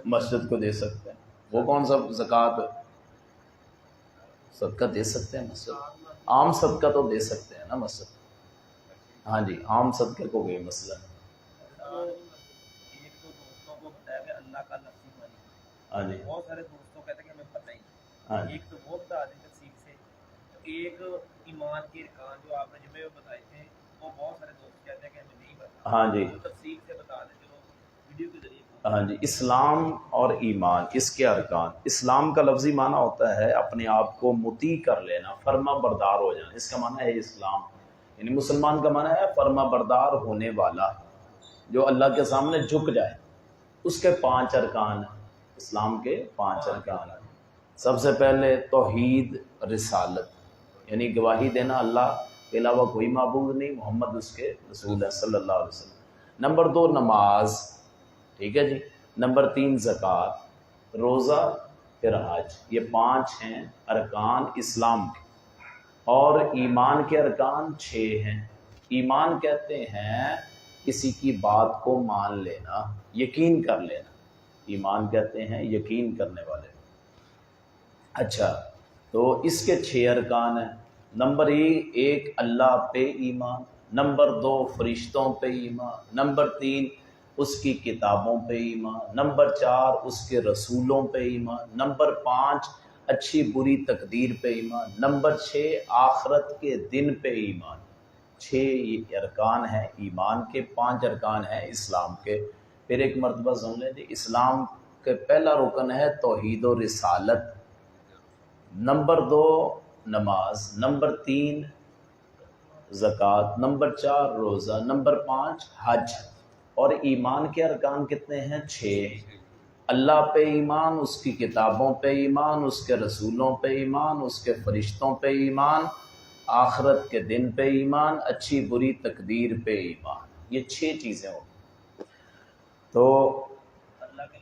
مسجد کو دے سکتے ہیں۔ وہ کون سا زکوٰۃ صدقہ دے سکتے ہیں مسجد، عام صدقہ تو دے سکتے ہیں نا مسجد، ہاں جی عام صدقے کو کوئی مسئلہ نہیں۔ ایک تو دوستوں کو بتایا کہ اللہ کا لفظ مانی، ہاں جی بہت سارے دوستوں کہتے ہیں کہ ہمیں پتہ ہی ہاں نہیں، جی ایک تو وہ بتا دیں تفصیل سے، تو ایک ایمان کے ارکان جو آپ نے جمعے میں بتائے تھے وہ بہت سارے دوست کہتے ہیں کہ ہمیں نہیں پتہ، ہاں جی تفصیل سے بتا دیں، چلو ویڈیو کے ذریعے۔ ہاں جی اسلام اور ایمان، اس کے ارکان۔ اسلام کا لفظی معنی ہوتا ہے اپنے آپ کو مطیع کر لینا، فرما بردار ہو جانا، اس کا معنی ہے اسلام، یعنی مسلمان کا معنی ہے فرما بردار ہونے والا، جو اللہ کے سامنے جھک جائے۔ اس کے 5 ارکان ہیں، اسلام کے 5 ارکان ہیں۔ سب سے پہلے توحید رسالت، یعنی گواہی دینا اللہ کے علاوہ کوئی معبود نہیں، محمد اس کے رسول ہے صلی اللہ علیہ وسلم۔ نمبر 2 نماز، ٹھیک ہے جی۔ نمبر 3 زکوٰۃ، روزہ، پھر حج۔ یہ 5 ہیں ارکان اسلام کے، اور ایمان کے ارکان 6 ہیں۔ ایمان کہتے ہیں کسی کی بات کو مان لینا، یقین کر لینا، ایمان کہتے ہیں یقین کرنے والے۔ اچھا تو اس کے 6 ارکان ہیں۔ نمبر 1 اللہ پہ ایمان، نمبر 2 فرشتوں پہ ایمان، نمبر 3 اس کی کتابوں پہ ایمان، نمبر 4 اس کے رسولوں پہ ایمان، نمبر 5 اچھی بری تقدیر پہ ایمان. نمبر 6 آخرت کے دن پہ ایمان. 6 یہ ارکان ہیں ایمان کے، 5 ارکان ہیں اسلام کے. پھر ایک مرتبہ سن لیں جی، اسلام کے پہلا رکن ہے توحید و رسالت، نمبر 2 نماز، نمبر 3 زکوٰۃ، نمبر 4 روزہ، نمبر 5 حج. اور ایمان کے ارکان کتنے ہیں؟ 6. اللہ پہ ایمان، اس کی کتابوں پہ ایمان، اس کے رسولوں پہ ایمان، اس کے فرشتوں پہ ایمان، آخرت کے دن پہ ایمان، اچھی بری تقدیر پہ ایمان. یہ 6 چیزیں ہوں. تو اللہ کے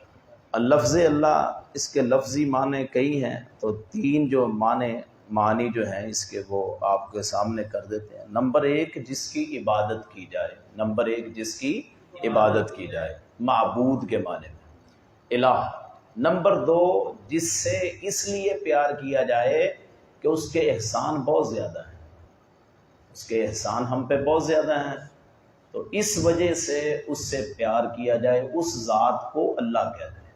لفظ لفظ اللہ، اس کے لفظی معنی کئی ہیں، تو 3 جو معنی جو ہیں اس کے وہ آپ کے سامنے کر دیتے ہیں. نمبر 1 جس کی عبادت کی جائے، نمبر 1 جس کی عبادت کی جائے، معبود کے معنی میں الہ. نمبر 2 جس سے اس لیے پیار کیا جائے کہ اس کے احسان بہت زیادہ ہیں، اس کے احسان ہم پہ بہت زیادہ ہیں، تو اس وجہ سے اس سے پیار کیا جائے، اس ذات کو اللہ کہتے ہیں.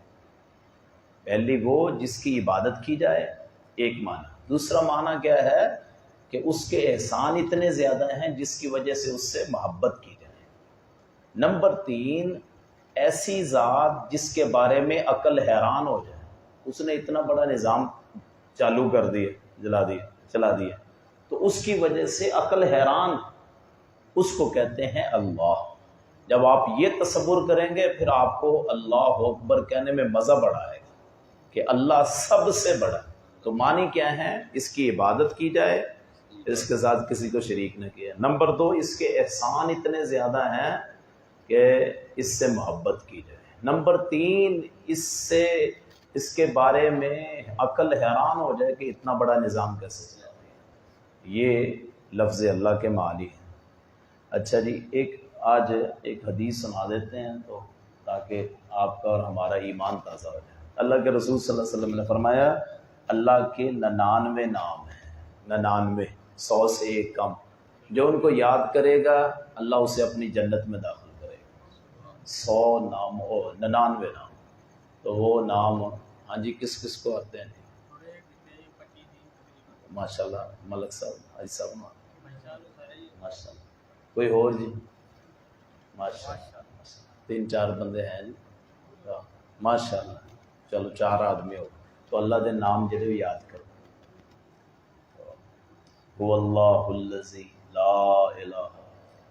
پہلی وہ جس کی عبادت کی جائے، ایک معنی. دوسرا معنی کیا ہے کہ اس کے احسان اتنے زیادہ ہیں جس کی وجہ سے اس سے محبت کی جائے. نمبر 3 ایسی ذات جس کے بارے میں عقل حیران ہو جائے، اس نے اتنا بڑا نظام چالو کر دیا، چلا دیا، تو اس کی وجہ سے عقل حیران، اس کو کہتے ہیں اللہ. جب آپ یہ تصور کریں گے پھر آپ کو اللہ اکبر کہنے میں مزہ بڑا آئے گا کہ اللہ سب سے بڑا. تو معنی کیا ہے؟ اس کی عبادت کی جائے، اس کے ساتھ کسی کو شریک نہ کیا. نمبر 2 اس کے احسان اتنے زیادہ ہیں کہ اس سے محبت کی جائے. نمبر 3 اس کے بارے میں عقل حیران ہو جائے کہ اتنا بڑا نظام کیسے چلا دیا. یہ لفظ اللہ کے معنی ہیں. اچھا جی، آج ایک حدیث سنا دیتے ہیں تو تاکہ آپ کا اور ہمارا ایمان تازہ ہو جائے. اللہ کے رسول صلی اللہ علیہ وسلم نے فرمایا اللہ کے 99 نام ہیں، 99، 100 سے ایک کم. جو ان کو یاد کرے گا اللہ اسے اپنی جنت میں داخل کرے گا. 100 نام اور 99 نام. تو وہ نام ہاں جی کس کس کو آتے ہیں؟ ماشاء اللہ ملک صاحب، حاجی صاحب، ماشاء اللہ. کوئی اور جی؟ ماشاء اللہ 3-4 بندے ہیں جی، ماشاء اللہ. چلو 4 آدمی ہو تو اللہ دے نام جڑے بھی یاد کرو. هو اللہ الذی لا الہ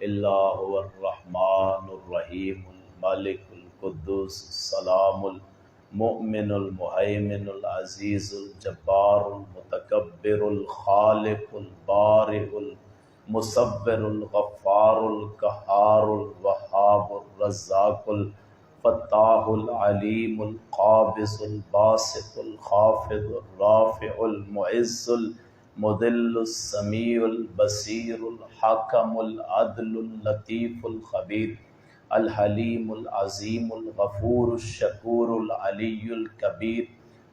الا هو الرحمن الرحیم المالک القدوس السلام المؤمن المہیمن العزیز الجبار المتکبر الخالق البارئ المصور الغفار القہار الوہاب الرزاق الفتاح العلیم القابض الباسط الخافض الرافع المعز المذل السمیع البصیر الحکم العدل اللطیف الخبیر الحلیم العظیم الغفور الشکور العلی الکبیر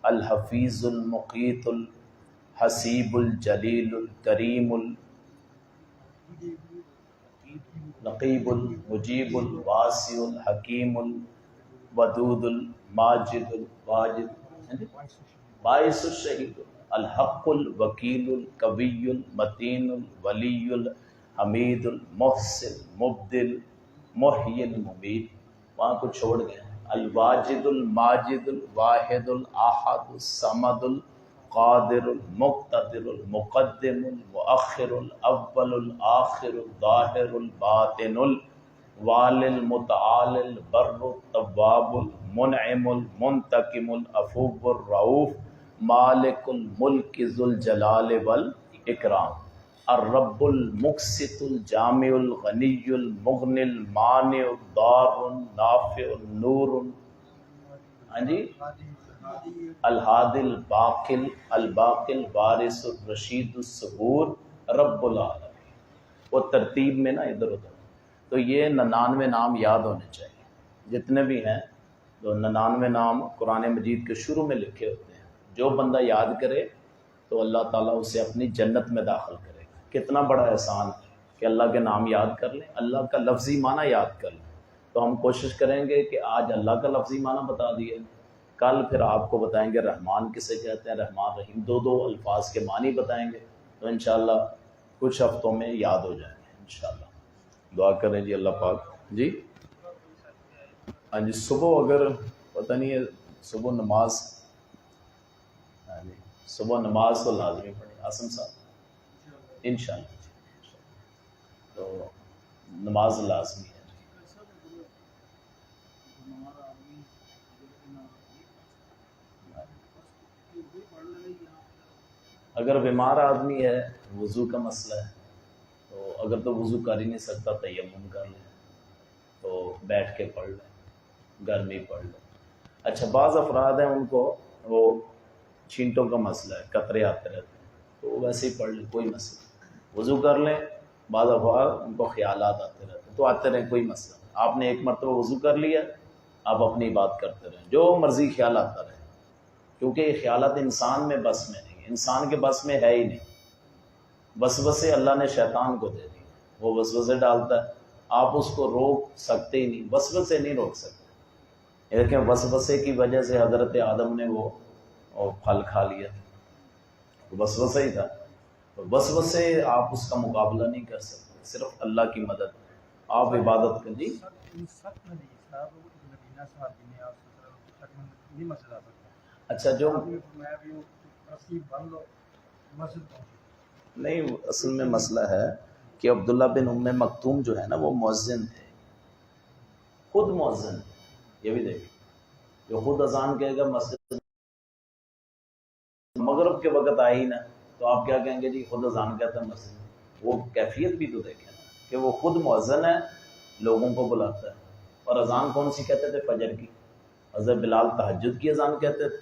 الحفیظ المقیت الحسیب الجلیل الکریم النقیب المجیب الواسع الحکیم الودود الماجد الواجد باعث الشہید الحق الوکیل القوی المتین الولی الحمید المحسن مبدل محی الممید. وہاں کو چھوڑ گئے. الواجد الماجد الواحد الاحد الصمد القادر المقتدر المقدم المؤخر الاول الآخر الظاہر الباطن الوالی المتعال البر التواب المنعم المنتقم العفو الرؤوف مالک الملک ذو الجلال والاکرام الرب المقسط الجامع الغنی المغنی المانع الضار النافع النور ہاں جی الہادی الباقل الوارث الرشید الصبور رب العالمین. وہ ترتیب میں نا ادھر ادھر. تو یہ 99 نام یاد ہونے چاہیے جتنے بھی ہیں. تو 99 نام قرآن مجید کے شروع میں لکھے ہوتے ہیں. جو بندہ یاد کرے تو اللہ تعالیٰ اسے اپنی جنت میں داخل کرے گا. کتنا بڑا احسان کہ اللہ کے نام یاد کر لیں، اللہ کا لفظی معنی یاد کر لیں. تو ہم کوشش کریں گے کہ آج اللہ کا لفظی معنی بتا دیے، کل پھر آپ کو بتائیں گے رحمان کسے کہتے ہیں، رحمان رحیم، دو الفاظ کے معنی بتائیں گے، تو انشاءاللہ کچھ ہفتوں میں یاد ہو جائیں گے انشاءاللہ۔ دعا کریں جی اللہ پاک۔ جی ہاں جی، صبح اگر پتہ نہیں ہے صبح نماز، ہاں جی صبح نماز تو لازمی پڑھیں آسم صاحب انشاءاللہ، تو نماز لازمی ہے۔ اگر بیمار آدمی ہے، وضو کا مسئلہ ہے، تو اگر تو وضو کر ہی نہیں سکتا تیمم کر لیں، تو بیٹھ کے پڑھ لیں، گھر میں ہی پڑھ لیں۔ اچھا بعض افراد ہیں ان کو وہ چھینٹوں کا مسئلہ ہے، قطرے آتے رہتے ہیں، تو ویسے ہی پڑھ لیں، کوئی مسئلہ نہیں، وضو کر لیں، بعض افراد ان کو خیالات آتے رہتے ہیں تو آتے رہیں، کوئی مسئلہ نہیں۔ آپ نے ایک مرتبہ وضو کر لیا، آپ اپنی بات کرتے رہیں، جو مرضی خیال آتا رہے، کیونکہ یہ خیالات انسان میں بس میں نہیں، انسان کے بس میں ہے ہی نہیں۔ وسوسے اللہ نے شیطان کو دے دی، وہ وسوسے ڈالتا ہے، آپ اس کو روک سکتے ہی نہیں، وسوسے نہیں روک سکتے۔ لیکن وسوسے کی وجہ سے حضرت آدم نے وہ پھل کھا لیا، وسوسہ ہی تھا، تو وسوسے آپ اس کا مقابلہ نہیں کر سکتے، صرف اللہ کی مدد، آپ عبادت کریں۔ جی اچھا جو نہیں، اصل میں مسئلہ ہے کہ عبداللہ بن ام مکتوم جو ہے نا وہ مؤذن تھے، خود مؤذن تھے، یہ بھی دیکھیں، جو خود اذان کہے گا مسجد مغرب کے وقت آئی نا، تو آپ کیا کہیں گے جی خود اذان کہتا ہے مسجد، وہ کیفیت بھی تو دیکھیں نا کہ وہ خود مؤذن ہے، لوگوں کو بلاتا ہے۔ اور اذان کون سی کہتے تھے؟ فجر کی۔ حضرت بلال تہجد کی اذان کہتے تھے،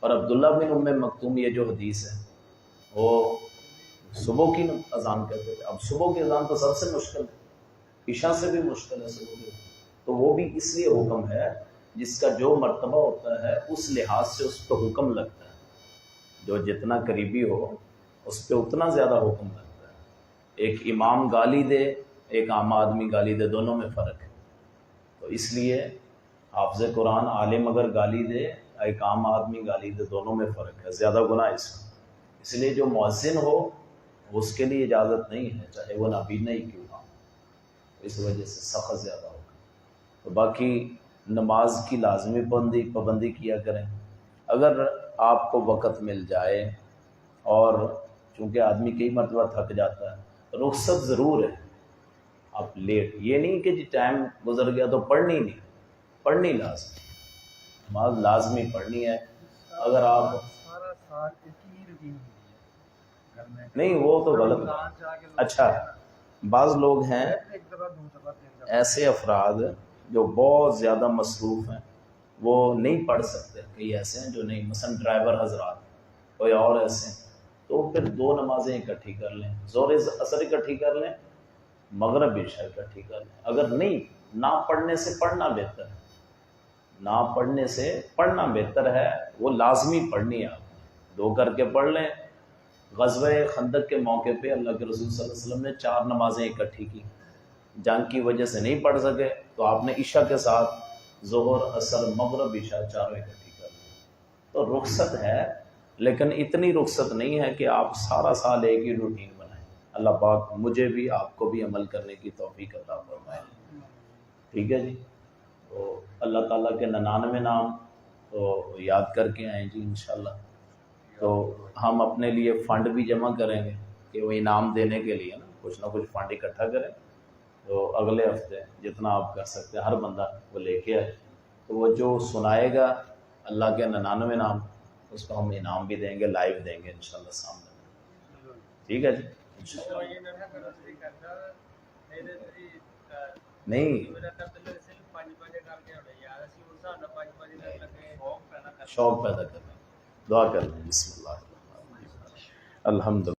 اور عبداللہ بن ام مکتوم یہ جو حدیث ہے وہ صبح کی اذان کہتے تھے۔ اب صبح کی اذان تو سب سے مشکل ہے، عشاء سے بھی مشکل ہے صبح کی، تو وہ بھی اس لیے حکم ہے، جس کا جو مرتبہ ہوتا ہے اس لحاظ سے اس پہ حکم لگتا ہے، جو جتنا قریبی ہو اس پہ اتنا زیادہ حکم لگتا ہے۔ ایک امام گالی دے، ایک عام آدمی گالی دے، دونوں میں فرق ہے، تو اس لیے حافظ قرآن عالم اگر گالی دے، ایک عام آدمی گالی دے، دونوں میں فرق ہے، زیادہ گناہ اس میں۔ اس لیے جو مؤذن ہو اس کے لیے اجازت نہیں ہے، چاہے وہ نابینا ہی کیوں نہ ہو، اس وجہ سے سخت زیادہ ہوگا۔ تو باقی نماز کی لازمی پابندی کیا کریں۔ اگر آپ کو وقت مل جائے، اور چونکہ آدمی کئی مرتبہ تھک جاتا ہے، رخصت ضرور ہے، آپ لیٹ، یہ نہیں کہ جی ٹائم گزر گیا تو پڑھنی نہیں، پڑھنی لازمی، نماز لازمی پڑھنی ہے۔ اگر آپ نہیں، وہ تو غلط ہے۔ اچھا بعض لوگ ہیں ایسے افراد جو بہت زیادہ مصروف ہیں، وہ نہیں پڑھ سکتے، کئی ایسے ہیں جو نہیں، مثلا ڈرائیور حضرات، کوئی اور ایسے ہیں، تو پھر دو نمازیں اکٹھی کر لیں، ظہر عصر اکٹھی کر لیں، مغرب عشاء اکٹھی کر لیں۔ اگر نہیں، نہ پڑھنے سے پڑھنا بہتر ہے، نہ پڑھنے سے پڑھنا بہتر ہے، وہ لازمی پڑھنی ہے، آپ دو کر کے پڑھ لیں۔ غزوہ خندق کے موقع پہ اللہ کے رسول صلی اللہ علیہ وسلم نے 4 نمازیں اکٹھی کی، جنگ کی وجہ سے نہیں پڑھ سکے تو آپ نے عشاء کے ساتھ ظہر عصر مغرب عشاء چاروں اکٹھی کر لی۔ تو رخصت ہے، لیکن اتنی رخصت نہیں ہے کہ آپ سارا سال ایک ہی روٹین بنائیں۔ اللہ پاک مجھے بھی آپ کو بھی عمل کرنے کی توفیق عطا فرمائے۔ ٹھیک ہے جی، تو اللہ تعالیٰ کے 99 نام تو یاد کر کے آئیں جی انشاءاللہ۔ تو ہم اپنے لیے فنڈ بھی جمع کریں گے کہ وہ انعام دینے کے لیے نا کچھ نہ کچھ فنڈ اکٹھا کریں، تو اگلے ہفتے جتنا آپ کر سکتے ہیں ہر بندہ وہ لے کے آئے، تو وہ جو سنائے گا اللہ کے 99 نام اس کو ہم انعام بھی دیں گے، لائیو دیں گے انشاءاللہ سامنے۔ ٹھیک ہے جی نہیں، شوق پیدا کریں، دعا کر لیں۔ بسم اللہ الرحمن الرحیم، الحمد